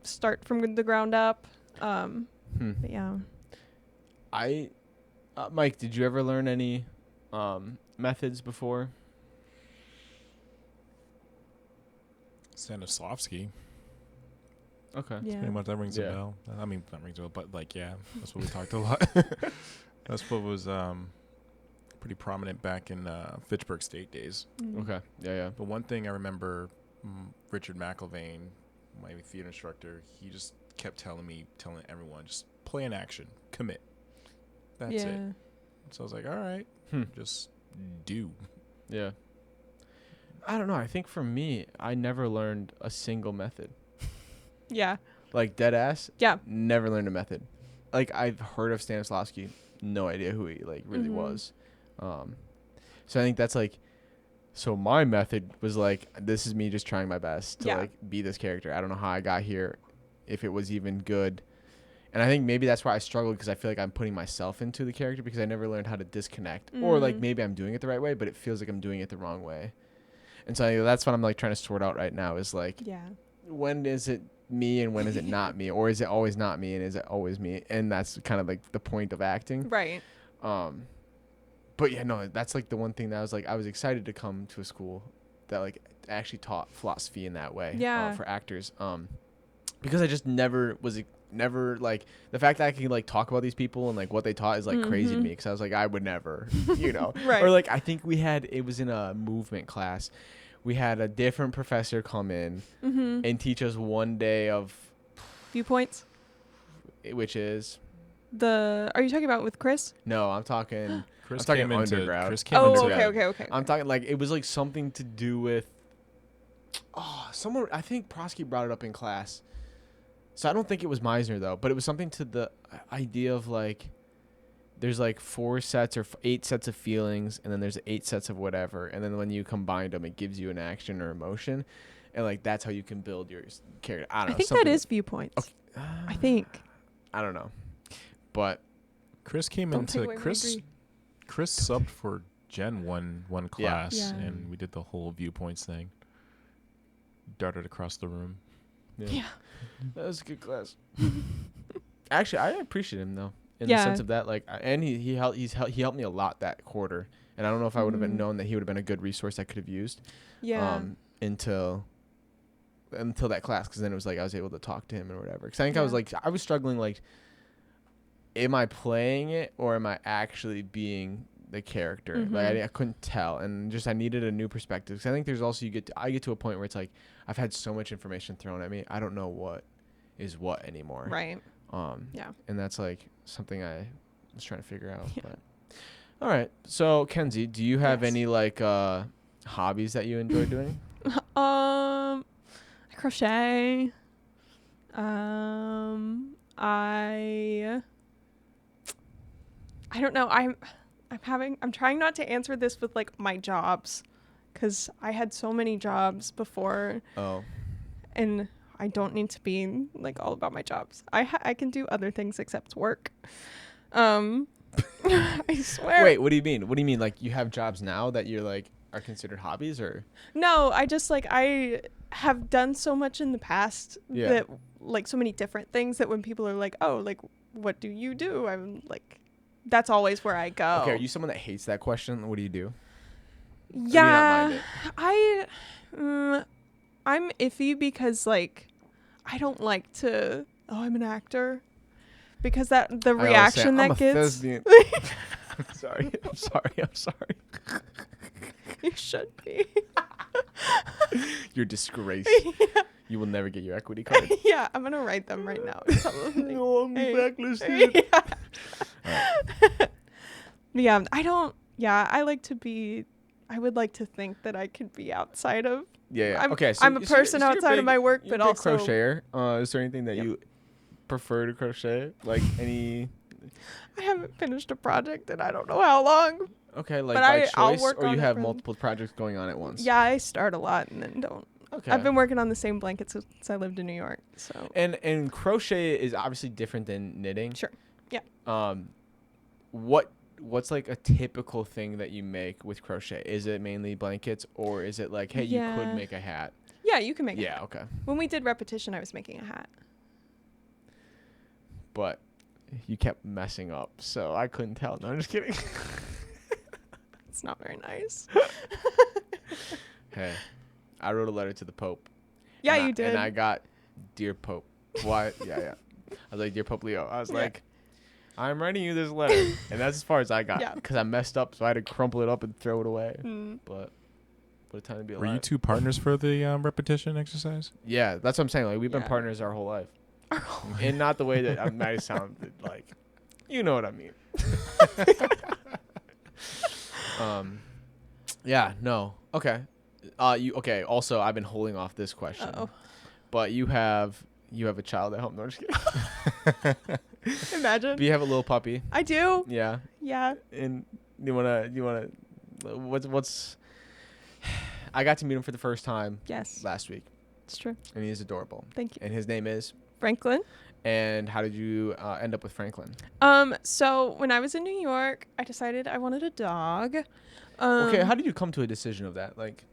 start from the ground up. But yeah. Mike, did you ever learn any methods before? Stanislavski. Okay. Yeah. Pretty much that rings a bell. I mean, that rings a bell, but like, that's what we talked a lot. That's what was pretty prominent back in Fitchburg State days. Okay. Yeah. But one thing I remember, Richard McIlvain, my theater instructor, he just kept telling everyone, just play an action, commit. That's it. So I was like, all right, just do. Yeah. I don't know. I think for me, I never learned a single method. Yeah. Like, dead ass. Yeah. Never learned a method. Like, I've heard of Stanislavski, no idea who he like really was. So I think that's like, so my method was like, this is me just trying my best to like be this character. I don't know how I got here, if it was even good. And I think maybe that's why I struggled, because I feel like I'm putting myself into the character, because I never learned how to disconnect. Or like, maybe I'm doing it the right way, but it feels like I'm doing it the wrong way. And so that's what I'm like trying to sort out right now is like, when is it me and when is it not me, or is it always not me and is it always me? And that's kind of like the point of acting. Right. But yeah, no, that's like the one thing that I was excited to come to a school that like actually taught philosophy in that way. For actors. Because I just never like the fact that I can like talk about these people and like what they taught is like crazy to me, because I was like, I would never, Right. Or like I think it was in a movement class, we had a different professor come in and teach us one day of viewpoints, which is are you talking about with Chris? No, I'm talking Chris I'm came talking into undergrad. Chris came Oh, into okay. I'm talking like it was like something to do with someone, I think Prosky brought it up in class. So I don't think it was Meisner though, but it was something to the idea of like there's like 4 sets or 8 sets of feelings, and then there's 8 sets of whatever, and then when you combine them, it gives you an action or emotion, and like that's how you can build your character. I don't know. I think that is viewpoints. Okay. I think. I don't know, but Chris came into Chris subbed for Jen one class, and we did the whole viewpoints thing. Darted across the room. Yeah. That was a good class. Actually, I appreciate him though, in the sense of that, like, and he helped me a lot that quarter, and I don't know if I would have been known that he would have been a good resource I could have used. Until that class, because then it was like I was able to talk to him and whatever. Because I think I was struggling like, am I playing it or am I actually being the character? Like I couldn't tell, and just I needed a new perspective. Because I think there's also I get to a point where it's like I've had so much information thrown at me, I don't know what is what anymore. Right. And that's like something I was trying to figure out. But all right, so Kenzie, do you have any like hobbies that you enjoy doing? I crochet. I don't know. I'm trying not to answer this with like my jobs, because I had so many jobs before. Oh. And I don't need to be like all about my jobs. I can do other things except work. I swear. Wait, what do you mean? What do you mean? Like you have jobs now that you're like are considered hobbies, or? No, I just like I have done so much in the past that like so many different things that when people are like, oh, like what do you do? I'm like, that's always where I go. Okay, are you someone that hates that question? What do you do? Yeah, I'm iffy because like I don't like to. Oh, I'm an actor, because the reaction that gets. I'm sorry. You should be. You're disgraced. You will never get your equity card. Yeah, I'm gonna write them right now. No, I'm blacklisted. Yeah, I don't. Yeah, I like to be. I would like to think that I could be outside of. Yeah. Okay. So I'm a person outside of my work, but also crocheter. Is there anything that you prefer to crochet? Like any? I haven't finished a project in I don't know how long. Okay, like by choice, or you have multiple projects going on at once? Yeah, I start a lot and then don't. Okay. I've been working on the same blanket since I lived in New York. So. And crochet is obviously different than knitting. Sure. Yeah. What's like a typical thing that you make with crochet? Is it mainly blankets, or is it like, hey, you could make a hat? Yeah, you can make a hat. Yeah, okay. When we did repetition, I was making a hat. But you kept messing up, so I couldn't tell. No, I'm just kidding. It's not very nice. Hey, I wrote a letter to the Pope. Yeah, you did. And I got, Dear Pope. Why? Yeah. I was like, Dear Pope Leo. I was like, I'm writing you this letter. And that's as far as I got. Because I messed up, so I had to crumple it up and throw it away. But what a time to be alive. Were you two partners for the repetition exercise? Yeah, that's what I'm saying. Like, we've been partners our whole life. And not the way that I might sound like, you know what I mean. Yeah, no. Okay. Okay. Also, I've been holding off this question. Uh-oh. But you have a child at home. No, I'm just kidding. Imagine. Do you have a little puppy? I do. Yeah. Yeah. And you wanna what's I got to meet him for the first time last week. It's true. And he's adorable. Thank you. And his name is Franklin. And how did you end up with Franklin? So when I was in New York, I decided I wanted a dog. Okay, how did you come to a decision of that? Like,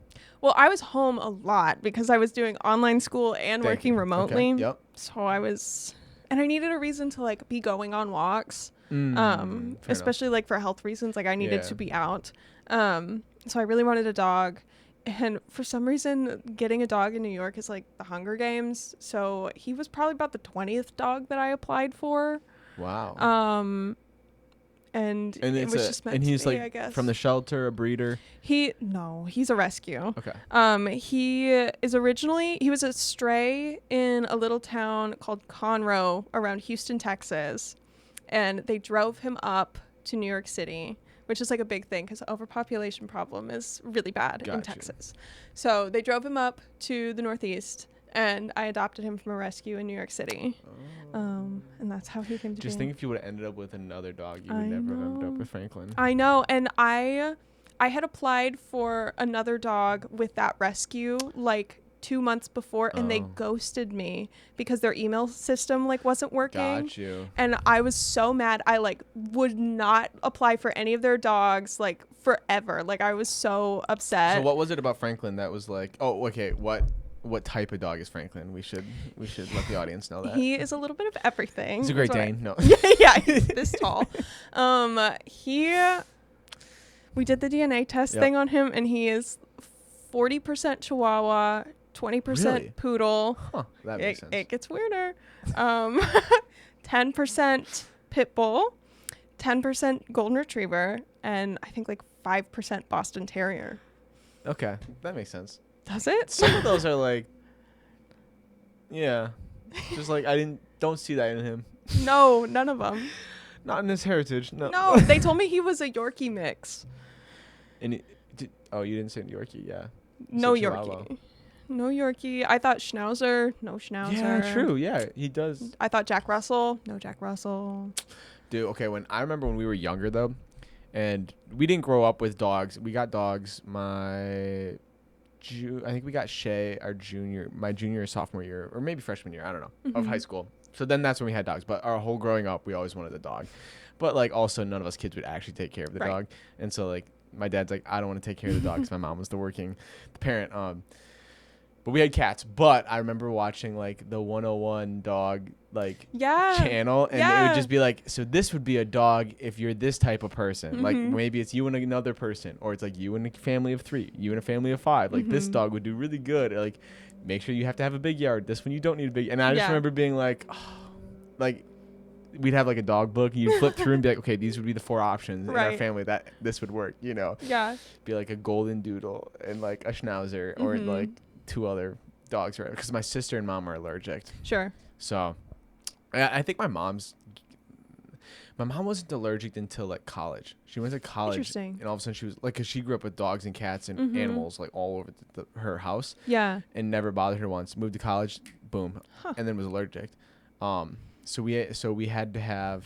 Well, I was home a lot because I was doing online school and working remotely. Okay. Yep. So and I needed a reason to like be going on walks. Especially like for health reasons, like I needed to be out. So I really wanted a dog. And for some reason, getting a dog in New York is like the Hunger Games. So he was probably about the 20th dog that I applied for. Wow. And it was just meant and he's to be, like I guess. from the shelter, a breeder. No, he's a rescue. Okay. He was a stray in a little town called Conroe around Houston, Texas. And they drove him up to New York City, which is like a big thing because the overpopulation problem is really bad in Texas. So they drove him up to the Northeast, and I adopted him from a rescue in New York City. And that's how he came to be. Just think if you would have ended up with another dog, you would never have ended up with Franklin. I know. And I had applied for another dog with that rescue like 2 months before, and they ghosted me because their email system like wasn't working. Got you. And I was so mad. I like would not apply for any of their dogs like forever. Like I was so upset. So what was it about Franklin that was like, oh, okay, what type of dog is Franklin? We should let the audience know that. He is a little bit of everything. He's a Great Dane. No. Yeah, he's this tall. We did the DNA test thing on him, and he is 40% Chihuahua, 20% poodle. Huh, that makes sense. It gets weirder. 10% pit bull, 10% golden retriever, and I think like 5% Boston Terrier. Okay, that makes sense. Does it? Some of those are like, yeah, just like don't see that in him. No, none of them. Not in his heritage. No. No, they told me he was a Yorkie mix. And you didn't say Yorkie, yeah. No Yorkie. No Yorkie. I thought Schnauzer. No Schnauzer. Yeah, true. Yeah, he does. I thought Jack Russell. No Jack Russell. Dude, okay, I remember when we were younger, though, and we didn't grow up with dogs. We got dogs I think we got Shay my junior or sophomore year, or maybe freshman year, I don't know, of high school. So then that's when we had dogs. But our whole growing up, we always wanted a dog. But, like, also none of us kids would actually take care of the dog. And so, like, my dad's like, I don't want to take care of the dog because my mom was the parent. But we had cats. But I remember watching, like, the 101 dog, like, channel. And it would just be like, so this would be a dog if you're this type of person. Like, maybe it's you and another person. Or it's, like, you and a family of 3. You and a family of 5. Like, this dog would do really good. Like, make sure you have to have a big yard. This one you don't need a big. And I just remember being like, like, we'd have like a dog book and you flip through and be like, okay, these would be the 4 options in our family that this would work, you know? Yeah. Be like a golden doodle and like a schnauzer or like 2 other dogs, right? Because my sister and mom are allergic. Sure. So I think my mom wasn't allergic until like college. She went to college. Interesting. And all of a sudden she was like, because she grew up with dogs and cats and animals like all over her house. Yeah. And never bothered her once. Moved to college, boom, and then was allergic. So we had to have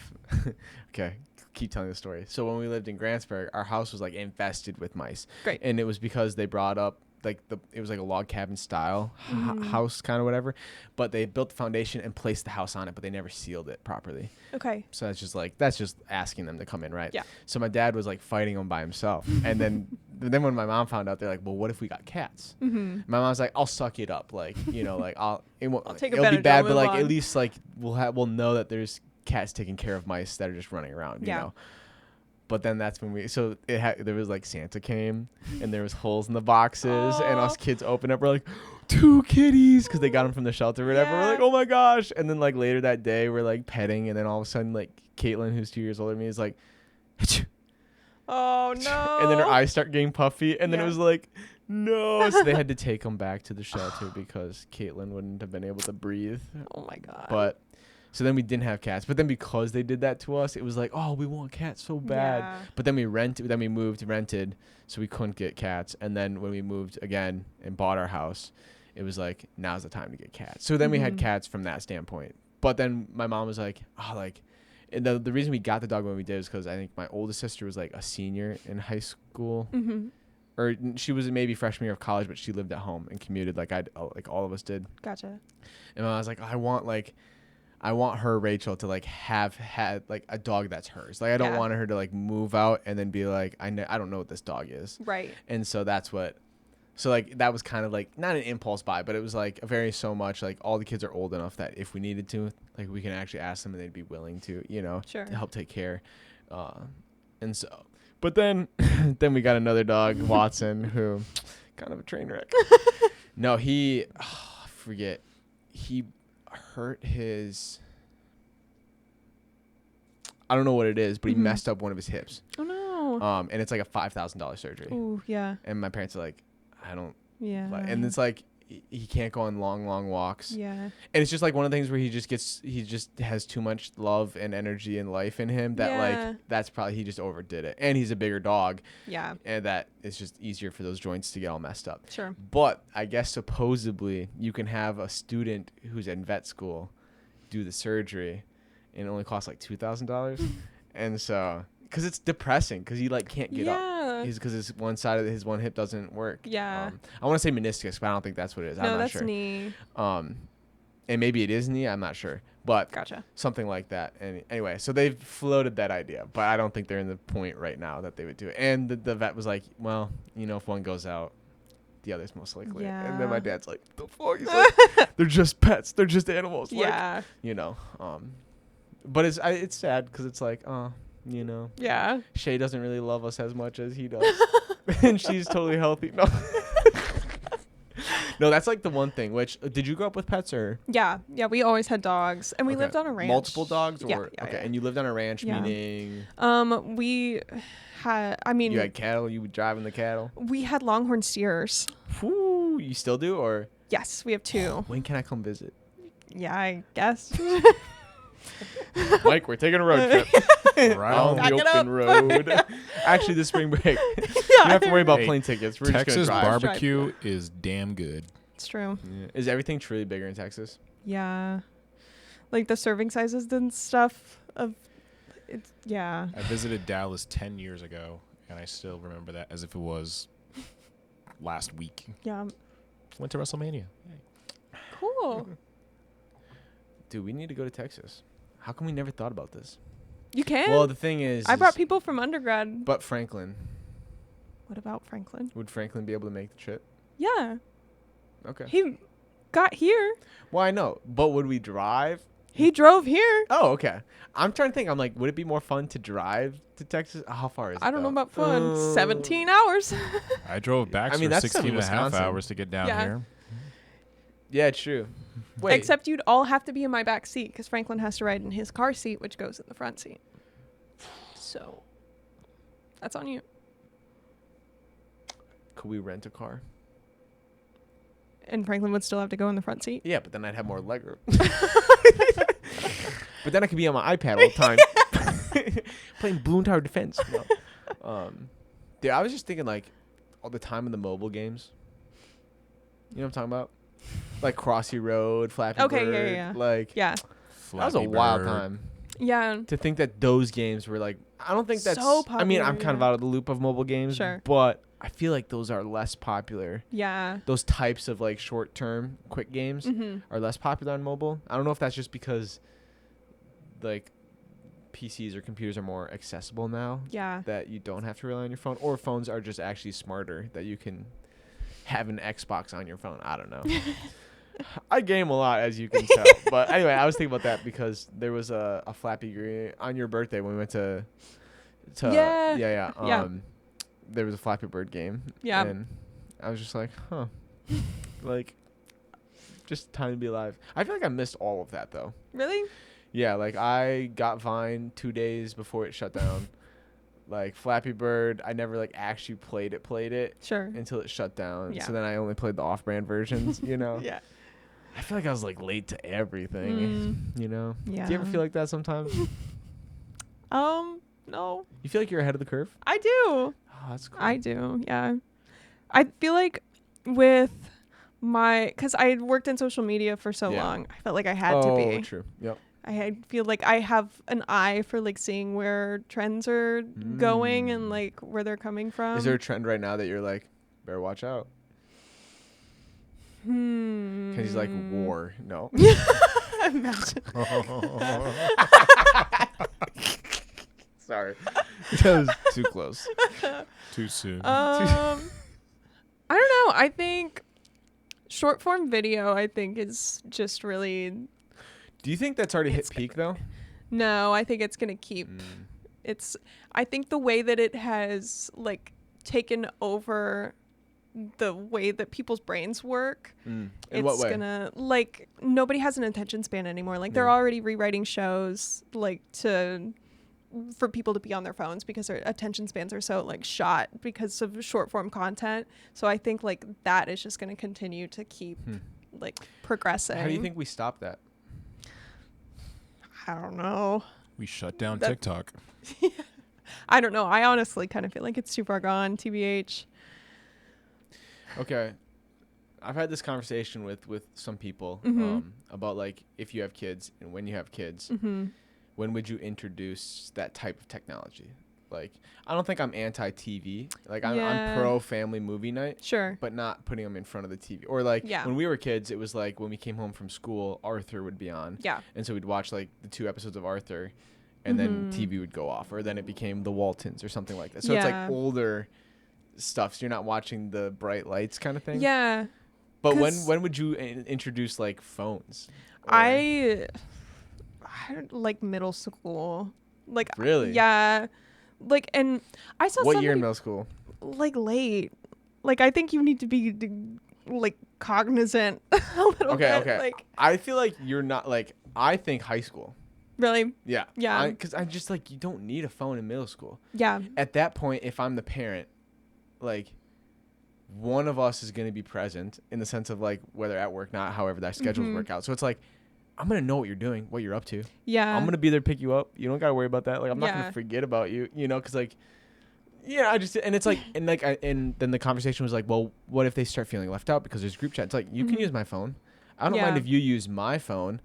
okay, keep telling the story. So when we lived in Grantsburg, our house was like infested with mice. Great. And it was because they brought up like it was like a log cabin style house kind of whatever, but they built the foundation and placed the house on it, but they never sealed it properly. Okay. So that's just asking them to come in, right? Yeah. So my dad was like fighting them by himself, and then when my mom found out, they're like, well, what if we got cats? My mom's like, I'll suck it up, like, you know, like I'll take a it'll be bad, but like on. at least like we'll know that there's cats taking care of mice that are just running around, you know. But then that's when there was like Santa came and there was holes in the boxes and us kids opened up. We're like, 2 kitties, because they got them from the shelter or whatever. We're like, oh my gosh. And then like later that day we're like petting, and then all of a sudden like Caitlin, who's 2 years older than me, is like, oh no. And then her eyes start getting puffy, and then it was like, no. So they had to take them back to the shelter because Caitlin wouldn't have been able to breathe. Oh my god. But so then we didn't have cats. But then because they did that to us, it was like, oh, we want cats so bad. Yeah. But then we rented, so we couldn't get cats. And then when we moved again and bought our house, it was like, now's the time to get cats. So then we had cats from that standpoint. But then my mom was like, and the reason we got the dog when we did is because I think my oldest sister was like a senior in high school. Or she was maybe freshman year of college, but she lived at home and commuted like all of us did. Gotcha. And I was like, I want her, Rachel, to like have had like a dog that's hers. Like I don't want her to like move out and then be like, I don't know what this dog is. Right. And so that's what So like that was kind of like not an impulse buy, but it was like a very so much like all the kids are old enough that if we needed to, like we can actually ask them and they'd be willing to, Sure. to help take care. And so, but then then we got another dog, Watson, who kind of a train wreck. No, I forget. He hurt his, I don't know what it is, but he messed up one of his hips. Oh no. And it's like a $5,000 surgery. Ooh, yeah. And my parents are like, I don't. Yeah. And it's like he can't go on long walks. Yeah. And it's just like one of the things where he just has too much love and energy and life in him that like that's probably he just overdid it. And he's a bigger dog. Yeah. And that it's just easier for those joints to get all messed up. Sure. But I guess supposedly you can have a student who's in vet school do the surgery and it only costs like $2,000. And so because it's depressing because he like can't get up. Because his one side of his one hip doesn't work. Yeah. I want to say meniscus, but I don't think that's what it is. I'm not that's sure. knee. And maybe it is knee. I'm not sure, but Gotcha. something like that. And anyway, so they've floated that idea, but I don't think they're in the point right now that they would do it. And the vet was like, well, if one goes out, the other's most likely. Yeah. And then my dad's like, the fuck? He's like, they're just pets. They're just animals. Yeah. Like, but it's sad because it's like, Yeah. Shay doesn't really love us as much as he does. And she's totally healthy. No. No, that's like the one thing. Which did you grow up with pets or? Yeah. We always had dogs, and we lived on a ranch. Multiple dogs, or Yeah, okay? yeah. And you lived on a ranch, meaning we had. I mean, you had cattle. You were driving the cattle. we had Longhorn steers. Whew, you still do, or? Yes, we have 2. When can I come visit? Yeah, I guess. Mike, we're taking a road trip. Right On on. the open road. Actually, this spring break. You don't have to worry about plane tickets. We're Texas just gonna drive. barbecue is damn good. It's true. Yeah. Is everything truly bigger in Texas? Yeah. Like the serving sizes and stuff of it's yeah. I visited Dallas 10 years ago, and I still remember that as if it was last week. Yeah. Went to WrestleMania. Cool. Dude, we need to go to Texas. How come we never thought about this? You can. Well, the thing is, I brought people from undergrad. But Franklin. What about Franklin? Would Franklin be able to make the trip? Yeah. Okay. He got here. Well, I know, but would we drive? He drove here. Oh, okay. I'm trying to think. I'm like, would it be more fun to drive to Texas? How far is it? I don't know though? about fun. 17 hours. I drove back I mean, for that's 16 and a half Wisconsin. hours to get down Yeah. here. Yeah, true. Wait. Except you'd all have to be in my back seat because Franklin has to ride in his car seat, which goes in the front seat. So that's on you. Could we rent a car? And Franklin would still have to go in the front seat. Yeah, but then I'd have more leg room. But then I could be on my iPad all the time playing Bloon Tower Defense. No. Dude, I was just thinking like all the time in the mobile games. You know what I'm talking about? Like Crossy Road, Flappy Bird. Yeah. Like Yeah. that was a wild time. Yeah. To think that those games were like, I don't think that's So I mean, I'm popular, kind of yeah. out of the loop of mobile games, Sure. but I feel like those are less popular. Yeah. Those types of like short-term quick games are less popular on mobile. I don't know if that's just because like PCs or computers are more accessible now. Yeah. That you don't have to rely on your phone, or phones are just actually smarter that you can have an Xbox on your phone. I don't know. I game a lot, as you can tell. But anyway, I was thinking about that because there was a Flappy Bird on your birthday when we went to Yeah. yeah. There was a Flappy Bird game. Yeah. And I was just like, huh. Like, just time to be alive. I feel like I missed all of that, though. Really? Yeah, like, I got Vine 2 days before it shut down. Like, Flappy Bird, I never, like, actually played it Sure. until it shut down. Yeah. So then I only played the off-brand versions, you know? Yeah. I feel like I was, like, late to everything, you know? Yeah. Do you ever feel like that sometimes? No. You feel like you're ahead of the curve? I do. Oh, that's cool. I do. Yeah. I feel like with because I had worked in social media for so long, I felt like I had to be. Oh, true. Yep. I feel like I have an eye for like seeing where trends are going and like where they're coming from. Is there a trend right now that you're like, better watch out? Because he's like, war. No. Imagine. Sorry. That was too close. Too soon. I don't know. I think short form video, I think, is just really. Do you think that's already hit peak though? No, I think it's gonna keep. I think the way that it has like taken over the way that people's brains work. In it's what way? Gonna like nobody has an attention span anymore. Like they're already rewriting shows like for people to be on their phones because their attention spans are so like shot because of short form content. So I think like that is just going to continue to keep like progressing. How do you think we stop that? I don't know. We shut down TikTok. I don't know. I honestly kind of feel like it's too far gone, TBH. Okay. I've had this conversation with some people about like if you have kids and when you have kids, when would you introduce that type of technology? Like, I don't think I'm anti-TV. Like, I'm pro family movie night. Sure. But not putting them in front of the TV. Or like when we were kids, it was like when we came home from school, Arthur would be on. Yeah. And so we'd watch like the 2 episodes of Arthur and then TV would go off. Or then it became the Waltons or something like that. So it's like older stuff. So you're not watching the bright lights kind of thing. Yeah. But when would you introduce like phones? I like middle school. Like really? Yeah. Like, and I saw what year in middle school? Like late. Like I think you need to be like cognizant a little bit. Okay. Like I feel like you're not like I think high school. Really? Yeah. Yeah. Because I just like you don't need a phone in middle school. Yeah. At that point, if I'm the parent, like one of us is going to be present in the sense of like whether at work, not however that schedules work out. So it's like I'm going to know what you're doing, what you're up to. Yeah. I'm going to be there to pick you up. You don't got to worry about that. Like I'm not going to forget about you, you know, because like and it's like and then the conversation was like, well, what if they start feeling left out because there's group chat? It's like you can use my phone. I don't mind if you use my phone.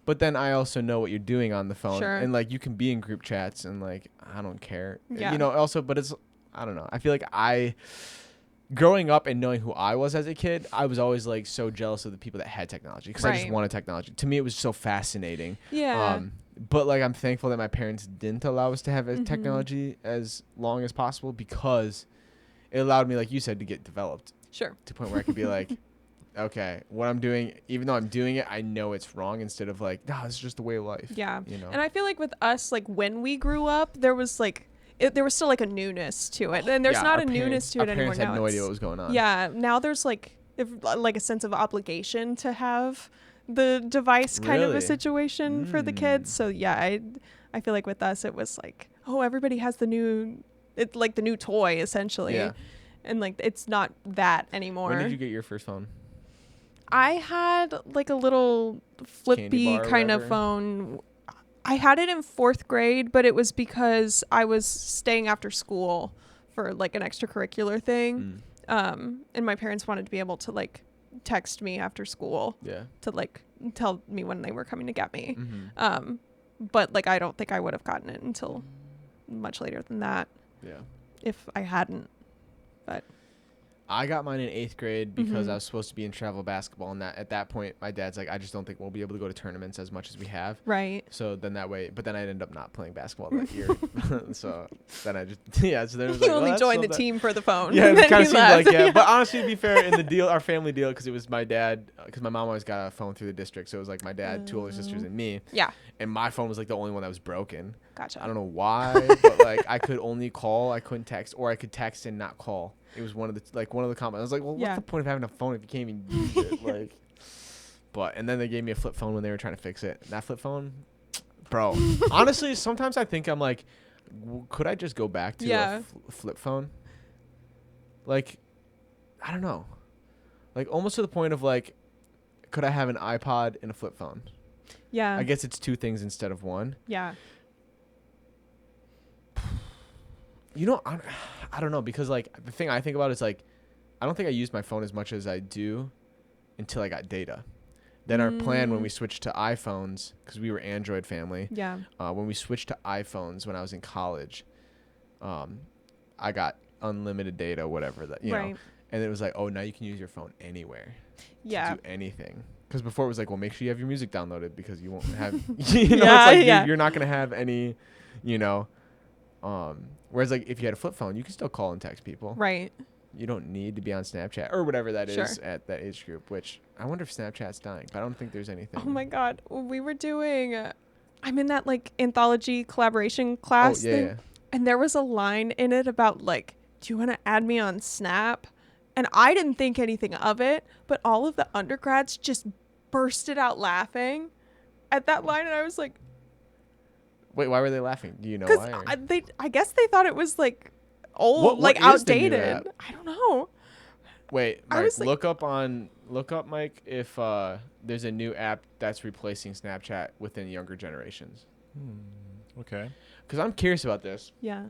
But then I also know what you're doing on the phone. Sure. And, like, you can be in group chats and, like, I don't care. Yeah. You know, also, but it's, I don't know. I feel like growing up and knowing who I was as a kid, I was always, like, so jealous of the people that had technology. Because I just wanted technology. To me, it was so fascinating. Yeah. But, like, I'm thankful that my parents didn't allow us to have technology as long as possible because it allowed me, like you said, to get developed. Sure. To the point where I could be like... okay, what I'm doing, even though I'm doing it, I know it's wrong instead of like, no, it's just the way of life. Yeah. You know? And I feel like with us, like when we grew up, there was like, there was still like a newness to it. And there's not a newness to it anymore now. Our parents had no idea what was going on. Yeah. Now there's like a sense of obligation to have the device kind of a situation for the kids. So yeah, I feel like with us, it was like, oh, everybody has the new toy essentially. Yeah. And like, it's not that anymore. When did you get your first phone? I had like a little flippy kind of phone. I had it in 4th grade, but it was because I was staying after school for like an extracurricular thing. And my parents wanted to be able to like text me after school to like tell me when they were coming to get me. But like I don't think I would have gotten it until much later than that. Yeah. If I hadn't. But I got mine in 8th grade because I was supposed to be in travel basketball, and that at that point, my dad's like, I just don't think we'll be able to go to tournaments as much as we have. Right. So then that way, but then I ended up not playing basketball that year. So then I just, so then it was you only joined the team for the phone. Yeah, it kind of seemed like, But honestly, to be fair, in the deal, our family deal, because it was my dad, because my mom always got a phone through the district. So it was like my dad, 2 older sisters, and me. Yeah. And my phone was like the only one that was broken. Gotcha. I don't know why, but like I could only call, I couldn't text, or I could text and not call. It was one of the comments. I was like, well, what's the point of having a phone if you can't even use it? Like, and then they gave me a flip phone when they were trying to fix it. And that flip phone, bro. Honestly, sometimes I think I'm like, could I just go back to a flip phone? Like, I don't know. Like almost to the point of like, could I have an iPod and a flip phone? Yeah. I guess it's 2 things instead of 1. Yeah. You know, I don't know, because like the thing I think about is like, I don't think I used my phone as much as I do until I got data. Then our plan when we switched to iPhones, because we were Android family. Yeah. When we switched to iPhones when I was in college, I got unlimited data, whatever that, you know. And it was like, oh, now you can use your phone anywhere. Yeah. To do anything. Because before it was like, well, make sure you have your music downloaded because you won't have, you know, it's like you're not going to have any, you know. Whereas like if you had a flip phone, you can still call and text people. Right. you don't need to be on Snapchat or whatever that Sure. is at that age group, which I wonder if Snapchat's dying, but I don't think there's anything. Oh my God. We were doing, I'm in that like anthology collaboration class thing. Yeah. And there was a line in it about like, do you want to add me on Snap? And I didn't think anything of it, but all of the undergrads just bursted out laughing at that line. And I was like, Wait, why were they laughing? Do you know why? I guess they thought it was like old, What like is the new outdated. app? I don't know. Wait, I Mike, was like- look up, Mike, if there's a new app that's replacing Snapchat within younger generations. Okay. Because I'm curious about this. Yeah.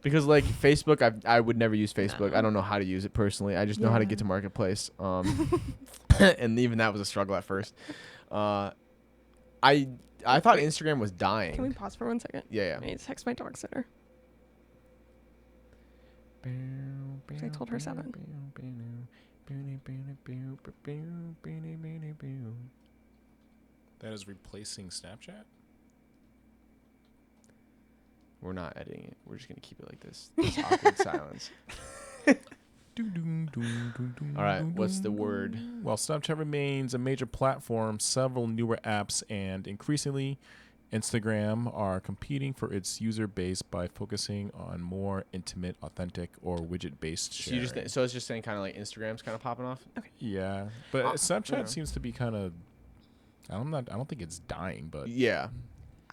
Because like Facebook, I would never use Facebook. No. I don't know how to use it personally. I just know how to get to Marketplace. And even that was a struggle at first. I thought Instagram was dying. Can we pause for 1 second? Yeah. I need to text my dog sitter. I told her 7. That is replacing Snapchat? We're not editing it. We're just going to keep it like this. This awkward silence. All right, what's the word? While Snapchat remains a major platform, several newer apps and increasingly Instagram are competing for its user base by focusing on more intimate, authentic, or widget-based So, sharing. so it's just saying kind of like Instagram's kind of popping off? Yeah, but Snapchat yeah. seems to be kind of. I don't think it's dying, but Yeah.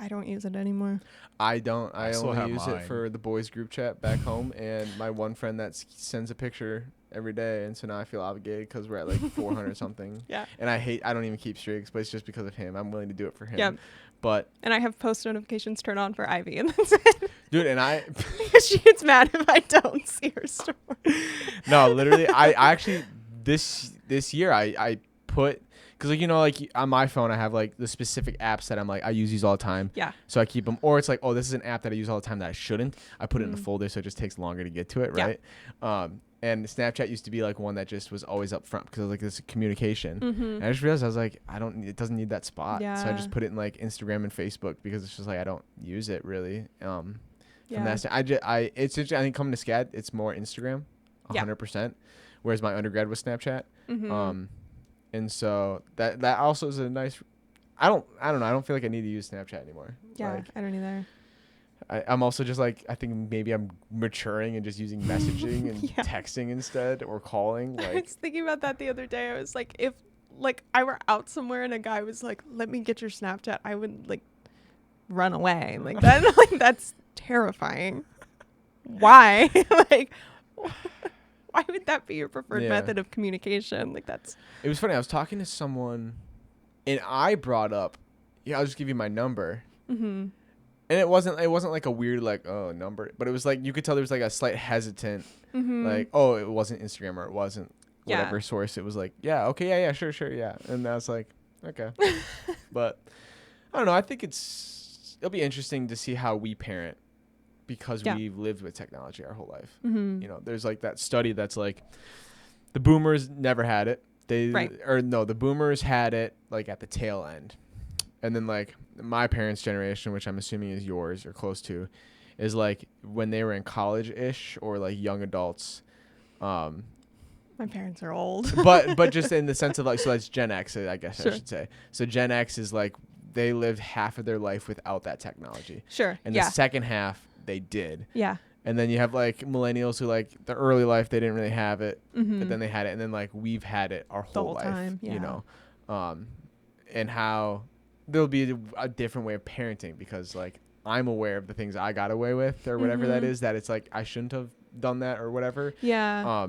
I don't use it anymore. I don't. I still only have use it mine. for the boys group chat back home, and my one friend that sends a picture every day, and so now I feel obligated because we're at like 400 something. Yeah. And I don't even keep streaks, but it's just because of him. I'm willing to do it for him. Yep. But And I have post notifications turned on for Ivy, and that's it. dude, and I Because she gets mad if I don't see her story. no, literally, I actually this year I put. Because, like, you know, like on my phone, I have like the specific apps that I'm like, I use these all the time. Yeah. So I keep them. Or it's like, oh, this is an app that I use all the time that I shouldn't. I put it in a folder so it just takes longer to get to it, right? And Snapchat used to be like one that just was always up front because it was like this communication. And I just realized I was like, it doesn't need that spot. Yeah. So I just put it in like Instagram and Facebook because it's just like I don't use it really. From that it's just, I think coming to SCAD, it's more Instagram, 100%. Whereas my undergrad was Snapchat. And so that also is a nice. I don't know. I don't feel like I need to use Snapchat anymore. Yeah, Like, I don't either. I'm also just like, I think maybe I'm maturing and just using messaging and texting instead or calling. I Like, was thinking about that the other day. I was like, if like I were out somewhere and a guy was like, "Let me get your Snapchat," I would like run away. Like that. Like that's terrifying. Why? Like. Why would that be your preferred method of communication? Like that's. It was funny. I was talking to someone, and I brought up, I'll just give you my number. And it wasn't like a weird like number, but it was like you could tell there was like a slight hesitant, like it wasn't Instagram or it wasn't whatever source. It was like okay sure yeah, and I was like okay, but I don't know. I think it'll be interesting to see how we parent. Because we've lived with technology our whole life. You know, there's like that study that's like the boomers never had it. The boomers had it like at the tail end. And then like my parents' generation, which I'm assuming is yours or close to, is like when they were in college-ish or like young adults. My parents are old. but just in the sense of like, so that's Gen X, I guess I should say. So Gen X is like they lived half of their life without that technology. Sure. And the second half they did. Yeah. And then you have like millennials who like the early life they didn't really have it, but then they had it, and then like we've had it our whole life, time, you know, and how there'll be a different way of parenting because like I'm aware of the things I got away with or whatever that is, that it's like I shouldn't have done that or whatever. Yeah.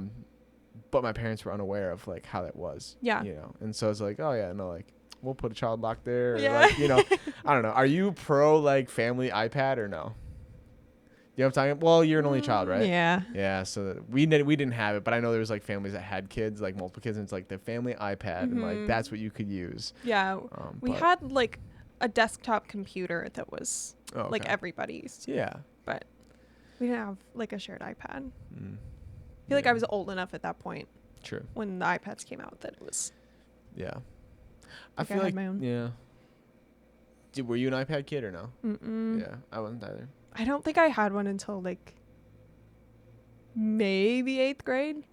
But my parents were unaware of like how that was. Yeah. You know, and so it's like, oh yeah, no, like we'll put a child lock there. Or, Yeah. like, you know, I don't know. Are you pro like family iPad or no? You know what I'm talking about? Well, you're an only child, right? Yeah. Yeah, so we didn't have it, but I know there was like families that had kids, like multiple kids, and it's like the family iPad, and like that's what you could use. Yeah. We had like a desktop computer that was like everybody's. Yeah. But we didn't have like a shared iPad. I feel like I was old enough at that point. True. When the iPads came out that it was. Yeah. I feel like my own. Yeah. Were you an iPad kid or no? Mm-mm. Yeah, I wasn't either. I don't think I had one until like maybe 8th grade.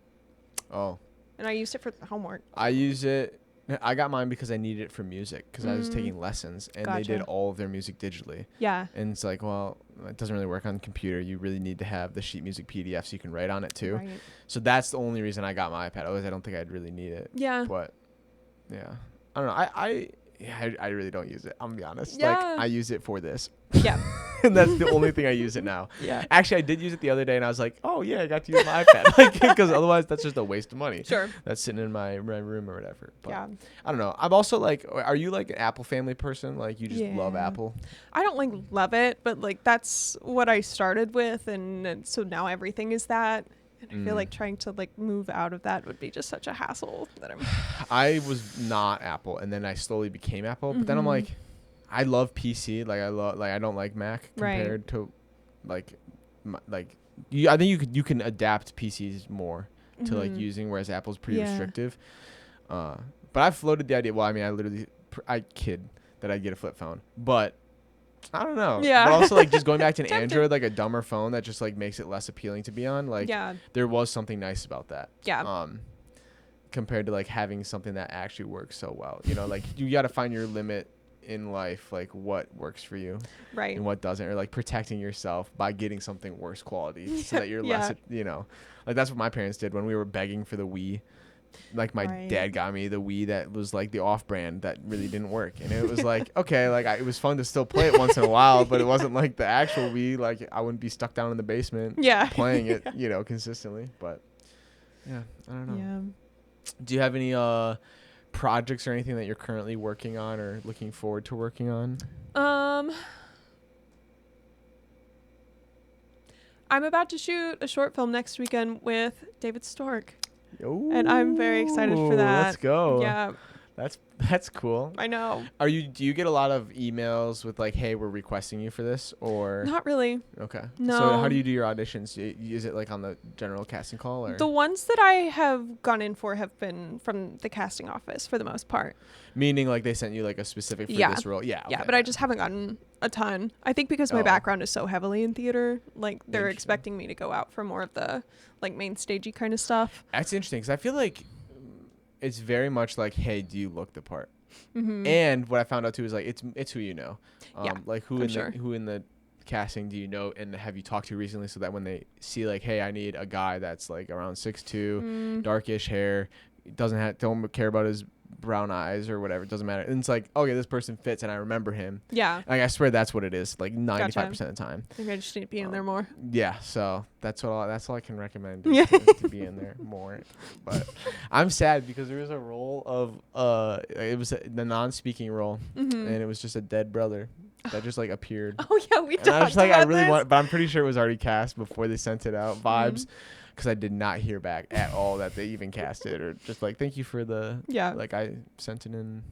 Oh. And I used it for homework. I use it. I got mine because I needed it for music because I was taking lessons and they did all of their music digitally. Yeah. And it's like, well, it doesn't really work on computer. You really need to have the sheet music PDF so you can write on it too. Right. So that's the only reason I got my iPad. Otherwise, I don't think I'd really need it. Yeah. But yeah, I don't know. I really don't use it. I'm gonna be honest. Yeah. Like I use it for this. Yeah. And that's the only thing I use it now. Yeah. Actually, I did use it the other day, and I was like, "Oh yeah, I got to use my iPad," like because otherwise that's just a waste of money. Sure. That's sitting in my room or whatever. But Yeah. I don't know. I'm also like, are you like an Apple family person? Like you just love Apple? I don't like love it, but like that's what I started with, and so now everything is that. And I feel like trying to like move out of that would be just such a hassle that I was not Apple, and then I slowly became Apple. But then I'm like, I love PC. Like I don't like Mac compared to like I think you can adapt PCs more to like using, whereas Apple's pretty restrictive. But I've floated the idea. Well, I mean, I kid that I'd get a flip phone, but I don't know. Yeah. But also like just going back to an Android, like a dumber phone that just like makes it less appealing to be on. Like there was something nice about that. Yeah. Compared to like having something that actually works so well. You know, like you got to find your limit in life, like what works for you, right, and what doesn't, or like protecting yourself by getting something worse quality so that you're less, you know, like that's what my parents did when we were begging for the Wii. Like my dad got me the Wii that was like the off-brand that really didn't work, and it was like okay, like it was fun to still play it once in a while, but it wasn't like the actual Wii. Like I wouldn't be stuck down in the basement playing it, you know, consistently. But yeah, I don't know. Yeah. Do you have any projects or anything that you're currently working on or looking forward to working on? I'm about to shoot a short film next weekend with David Stork. Ooh, and I'm very excited for that. Let's go. Yeah. That's cool. I know. Do you get a lot of emails with like, hey, we're requesting you for this, or not really? Okay. No. So how do you do your auditions? Is it like on the general casting call, or the ones that I have gone in for have been from the casting office for the most part? Meaning like they sent you like a specific for this role? Yeah. Okay. Yeah, but I just haven't gotten a ton. I think because my background is so heavily in theater, like they're expecting me to go out for more of the like main stagey kind of stuff. That's interesting because I feel like it's very much like, hey, do you look the part? And what I found out too is like it's who you know. Like who in the casting do you know and have you talked to recently, so that when they see like, hey, I need a guy that's like around 6'2", darkish hair, don't care about his brown eyes or whatever, it doesn't matter, and it's like, okay, this person fits and I remember him. Like I swear that's what it is, like 95% of the time. I think I just need to be in there more. Yeah, so that's all I can recommend to be in there more. But I'm sad because there was a role of it was the non-speaking role, and it was just a dead brother that just like appeared. Oh yeah, we talked I was like, about I really this. want, but I'm pretty sure it was already cast before they sent it out. Vibes. Because I did not hear back at all that they even cast it, or just like, thank you for the like I sent it in.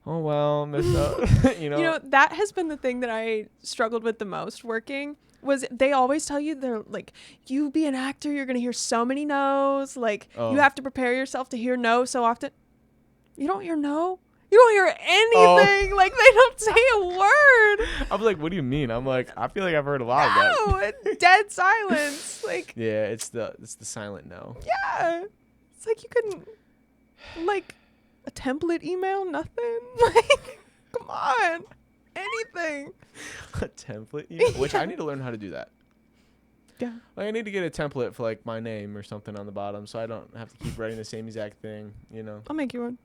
Oh well, missed out. You know, that has been the thing that I struggled with the most working. Was they always tell you, they're like, you be an actor, you're gonna hear so many no's, like you have to prepare yourself to hear no so often. You don't hear no. You don't hear anything. Like they don't say a word. I was like, what do you mean? I'm like, I feel like I've heard a lot of that. No, it's dead silence. Like yeah, it's the silent no. Yeah, it's like you couldn't like a template email, nothing. Like come on, anything. A template email, which I need to learn how to do that. Yeah, like I need to get a template for like my name or something on the bottom, so I don't have to keep writing the same exact thing. You know, I'll make you one.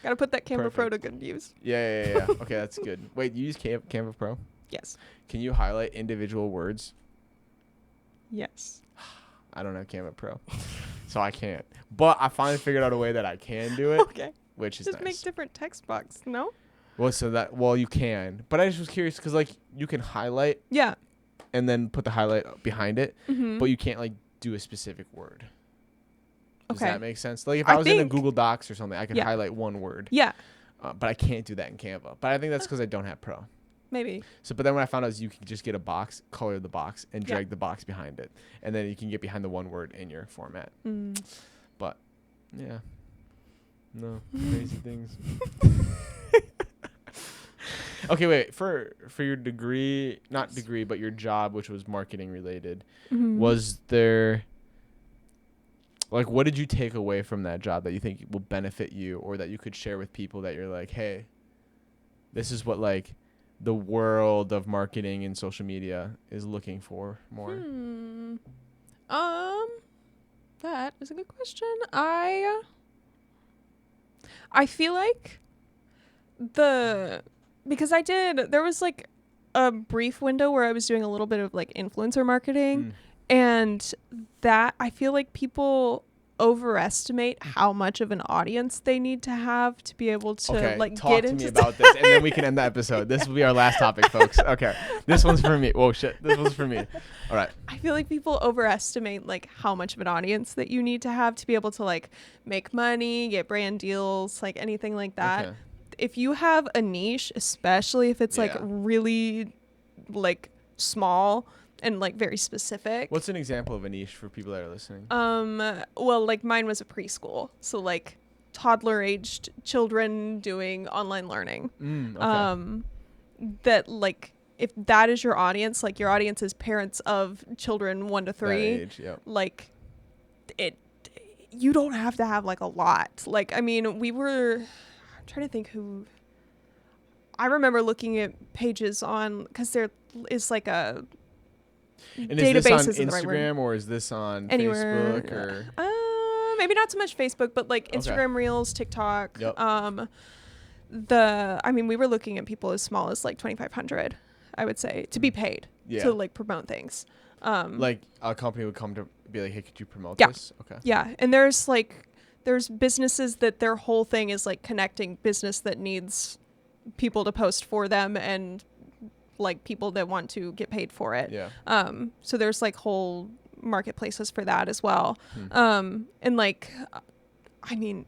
Gotta put that Canva Pro to good use. Yeah. Okay, that's good. Wait, you use Canva Pro? Yes. Can you highlight individual words? Yes. I don't have Canva Pro, so I can't. But I finally figured out a way that I can do it. Okay. Which is just nice. Make different text box. No. Well, you can. But I just was curious because like you can highlight. Yeah. And then put the highlight behind it, but you can't like do a specific word. Does that make sense? Like if I was in a Google Docs or something, I could highlight one word. Yeah. But I can't do that in Canva. But I think that's because I don't have Pro. Maybe. So, but then what I found out is you can just get a box, color the box, and drag the box behind it. And then you can get behind the one word in your format. But, yeah. No, crazy things. Okay, wait. For your degree, not degree, but your job, which was marketing related, was there, like, what did you take away from that job that you think will benefit you, or that you could share with people that you're like, hey, this is what, like, the world of marketing and social media is looking for more? That is a good question. I feel like because there was like a brief window where I was doing a little bit of like influencer marketing, and that I feel like people overestimate how much of an audience they need to have to be able to talk to me about this, and then we can end the episode. This will be our last topic, folks. Okay, this one's for me. Whoa, shit, this one's for me. All right. I feel like people overestimate like how much of an audience that you need to have to be able to like make money, get brand deals, like anything like that. Okay. If you have a niche, especially if it's like really like small and like very specific. What's an example of a niche for people that are listening? Well, like mine was a preschool, so like toddler aged children doing online learning. Okay. That like if that is your audience, like your audience is parents of children 1 to 3, that age, yep. Like you don't have to have like a lot. Like, I mean, I'm trying to think who. I remember looking at pages on, because there is like a and database. Is this on Instagram or is this on anywhere, Facebook or? Maybe not so much Facebook, but like Instagram Reels, TikTok. Yep. We were looking at people as small as like 2,500, I would say, to be paid to like promote things. Like a company would come to be like, hey, could you promote this? Okay. Yeah. And there's businesses that their whole thing is like connecting business that needs people to post for them and like people that want to get paid for it. Yeah. So there's like whole marketplaces for that as well. And like, I mean,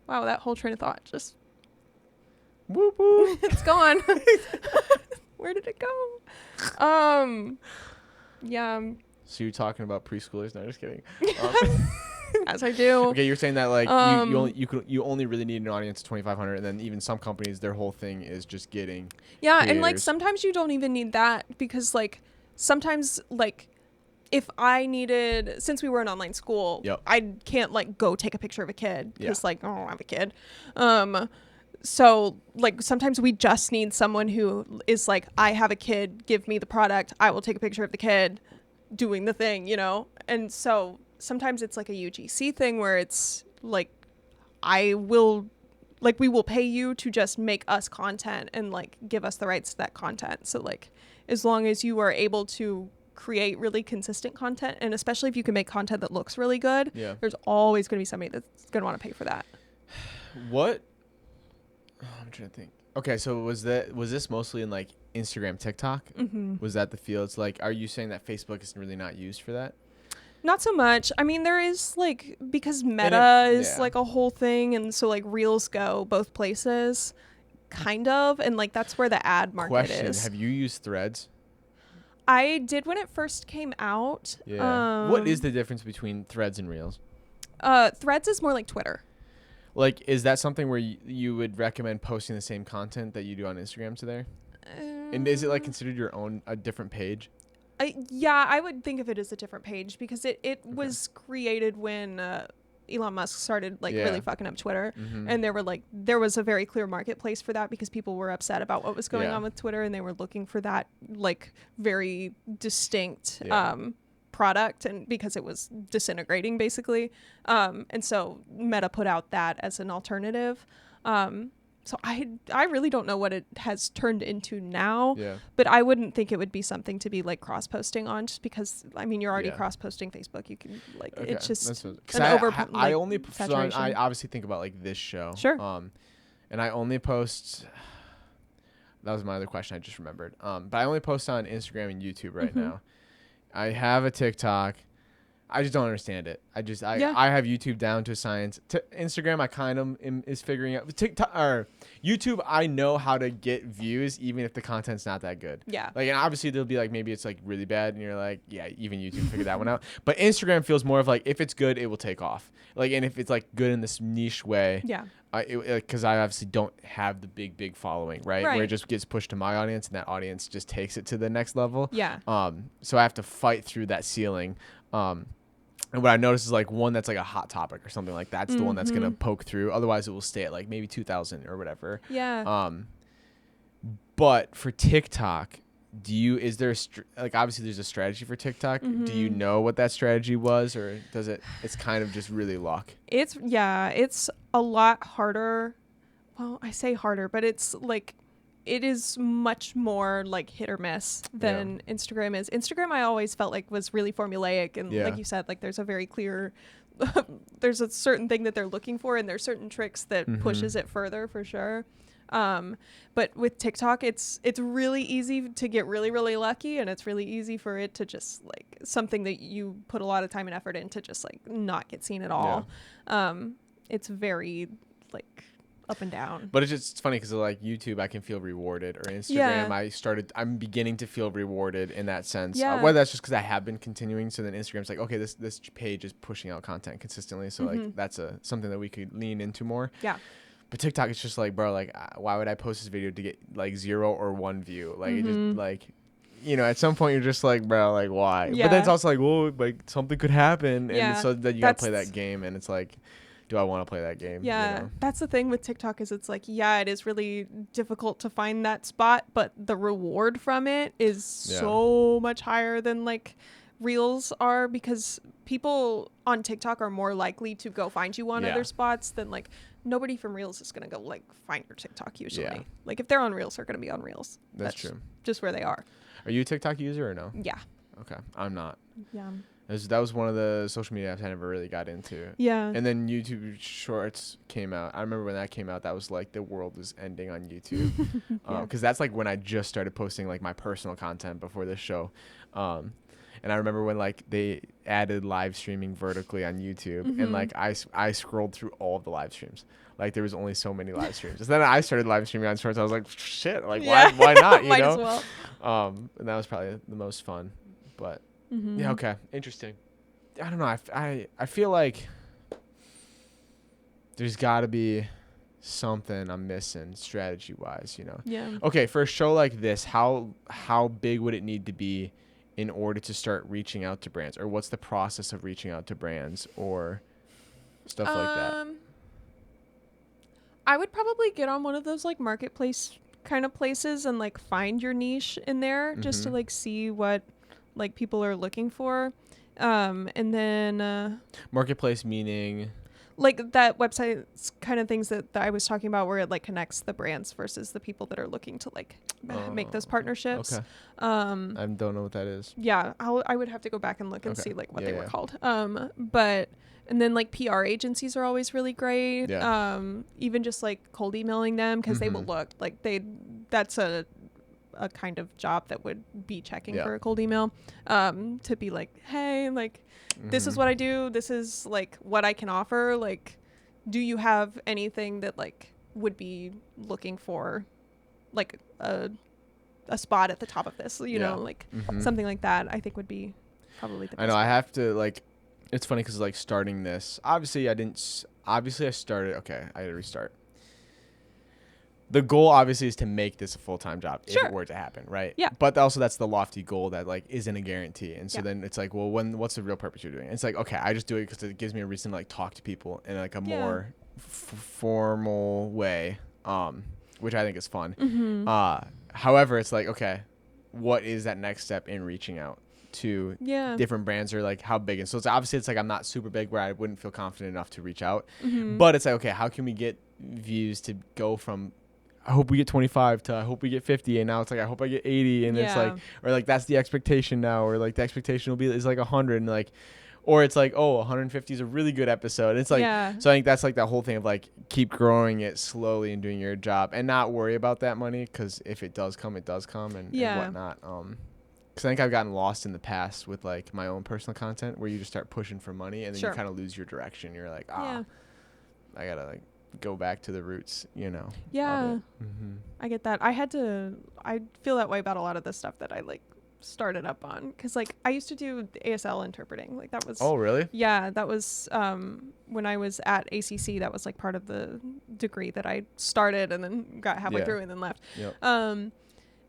wow, that whole train of thought just whoop whoop. It's gone. Where did it go? Yeah. So you're talking about preschoolers? No, just kidding. As I do. Okay, you're saying that like you only really need an audience of 2,500, and then even some companies, their whole thing is just getting creators. And like sometimes you don't even need that, because like sometimes like if I needed, since we were an online school, I can't like go take a picture of a kid because like, oh, I have a kid. So like sometimes we just need someone who is like, I have a kid, give me the product, I will take a picture of the kid doing the thing, you know? And so sometimes it's like a UGC thing where it's like, we will pay you to just make us content and like give us the rights to that content. So like, as long as you are able to create really consistent content, and especially if you can make content that looks really good, there's always going to be somebody that's going to want to pay for that. What? Oh, I'm trying to think. Okay, so was this mostly in like Instagram, TikTok? Was that the field? It's like, are you saying that Facebook is really not used for that? Not so much. I mean, there is like, because Meta is like a whole thing, and so like Reels go both places, kind of, and like that's where the ad market is. Have you used Threads? I did when it first came out. Yeah. What is the difference between Threads and Reels? Threads is more like Twitter. Like, is that something where you would recommend posting the same content that you do on Instagram to there? And is it like considered a different page? I would think of it as a different page, because it was created when Elon Musk started like really fucking up Twitter, and there was a very clear marketplace for that, because people were upset about what was going on with Twitter, and they were looking for that like very distinct product, and because it was disintegrating basically, and so Meta put out that as an alternative. So I really don't know what it has turned into now, but I wouldn't think it would be something to be like cross posting on, just because I mean you're already cross posting Facebook. You can like it's just I obviously think about like this show, and I only post. That was my other question I just remembered. But I only post on Instagram and YouTube right now. I have a TikTok. I just don't understand it. I Yeah. I have YouTube down to a science. Instagram, I kind of is figuring out. TikTok or YouTube, I know how to get views even if the content's not that good. Yeah. Like, and obviously there'll be like maybe it's like really bad, and you're like, yeah, even YouTube figured that one out. But Instagram feels more of like if it's good, it will take off. Like, and if it's like good in this niche way. Yeah. Because I obviously don't have the big following, right? Where it just gets pushed to my audience, and that audience just takes it to the next level. Yeah. So I have to fight through that ceiling. And what I noticed is like one that's like a hot topic or something like that's the one that's gonna poke through. Otherwise, it will stay at like maybe 2,000 or whatever. Yeah. But for TikTok, is there like obviously there's a strategy for TikTok? Do you know what that strategy was, or it's kind of just really luck? It's a lot harder. Well, I say harder, but it's like it is much more like hit or miss than Instagram is. Instagram I always felt like was really formulaic, and like you said, like there's a very clear there's a certain thing that they're looking for, and there's certain tricks that pushes it further for sure. But with TikTok, it's really easy to get really, really lucky, and it's really easy for it to just like something that you put a lot of time and effort into just like not get seen at all. It's very like up and down. But it's just funny because like YouTube, I can feel rewarded, or Instagram, I'm beginning to feel rewarded in that sense. Whether that's just because I have been continuing, so then Instagram's like, okay, this page is pushing out content consistently, so like that's something that we could lean into more. Yeah. But TikTok, it's just like, bro, like, why would I post this video to get like 0 or 1 view? Like, it just like, at some point you're just like, bro, like, why? Yeah. But then it's also like, well, like something could happen, and so then you gotta play that game, and it's like, do I want to play that game? Yeah, that's the thing with TikTok is it's like, it is really difficult to find that spot, but the reward from it is so much higher than like Reels are, because people on TikTok are more likely to go find you on other spots than like nobody from Reels is going to go like find your TikTok usually. Yeah. Like if they're on Reels, they're going to be on Reels. That's true. Just where they are. Are you a TikTok user or no? Yeah. Okay. I'm not. Yeah. That was one of the social media apps I never really got into. Yeah. And then YouTube Shorts came out. I remember when that came out, that was like the world was ending on YouTube. Because that's like when I just started posting like my personal content before this show. And I remember when like they added live streaming vertically on YouTube, and like I scrolled through all of the live streams. Like there was only so many live streams. And then I started live streaming on Shorts. I was like, shit, like why not? You Might know? As well. And that was probably the most fun. But yeah, okay, interesting. I don't know. I feel like there's got to be something I'm missing strategy wise. Yeah. Okay, for a show like this, how big would it need to be in order to start reaching out to brands, or what's the process of reaching out to brands or stuff like that? I would probably get on one of those like marketplace kind of places and like find your niche in there just to like see what like people are looking for. And then marketplace meaning like that website's kind of things that I was talking about, where it like connects the brands versus the people that are looking to like make those partnerships. Okay. I don't know what that is. Yeah, I would have to go back and look and see like what they were called. But and then like PR agencies are always really great. Yeah. Even just like cold emailing them, because they will look like that's a kind of job that would be checking for a cold email, to be like, hey, like this is what I do, this is like what I can offer, like do you have anything that like would be looking for like a spot at the top of this, you know, like something like that, I think would be probably the best. I know I have to like, it's funny because like starting this, obviously I started, okay, I had to restart. The goal obviously is to make this a full-time job if it were to happen, right? Yeah. But also that's the lofty goal that like isn't a guarantee. And so then it's like, well, what's the real purpose you're doing? And it's like, okay, I just do it because it gives me a reason to like talk to people in like a more formal way, which I think is fun. However, it's like, okay, what is that next step in reaching out to different brands, or like how big? And so it's like I'm not super big where I wouldn't feel confident enough to reach out. But it's like, okay, how can we get views to go from I hope we get 25 to I hope we get 50, and now it's like I hope I get 80, and it's like, or like that's the expectation now, or like the expectation is like 100, and like, or it's like, oh, 150 is a really good episode. It's like, so I think that's like that whole thing of like keep growing it slowly and doing your job and not worry about that money, because if it does come, it does come, and whatnot. Because I think I've gotten lost in the past with like my own personal content where you just start pushing for money and then you kind of lose your direction. You're like, I gotta like go back to the roots, you know. Yeah, I get that. I feel that way about a lot of the stuff that I like started up on, because like I used to do ASL interpreting. Like that was. Oh really? Yeah, that was when I was at ACC. That was like part of the degree that I started and then got halfway through and then left. Yep.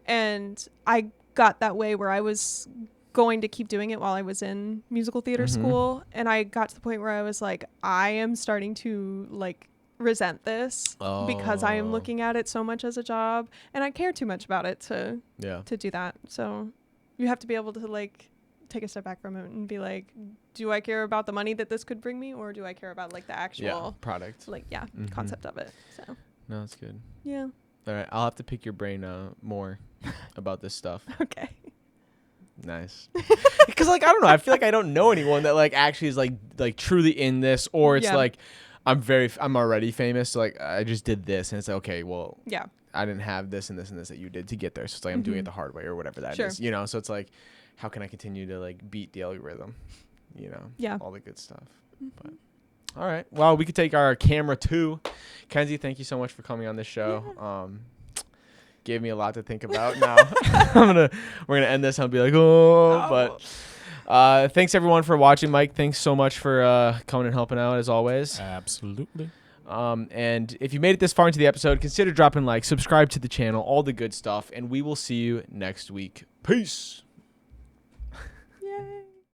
And I got that way where I was going to keep doing it while I was in musical theater school, and I got to the point where I was like, I am starting to like resent this because I am looking at it so much as a job, and I care too much about it to do that. So you have to be able to like take a step back from it and be like, do I care about the money that this could bring me, or do I care about like the actual product, like concept of it? So no, that's good. Yeah. All right, I'll have to pick your brain more about this stuff. Okay. Nice. Because like I don't know, I feel like I don't know anyone that like actually is like truly in this, or it's like I'm already famous, so like I just did this, and it's like, okay, well, I didn't have this and this and this that you did to get there, so it's like I'm doing it the hard way or whatever that is, you know. So it's like, how can I continue to like beat the algorithm, you know? All the good stuff. But all right, well, we could take our camera too. Kenzie, thank you so much for coming on this show. Gave me a lot to think about. Now we're gonna end this and I'll be like, but thanks everyone for watching. Mike, thanks so much for coming and helping out as always. Absolutely. And if you made it this far into the episode, consider dropping like, subscribe to the channel, all the good stuff, and we will see you next week. Peace. Yay.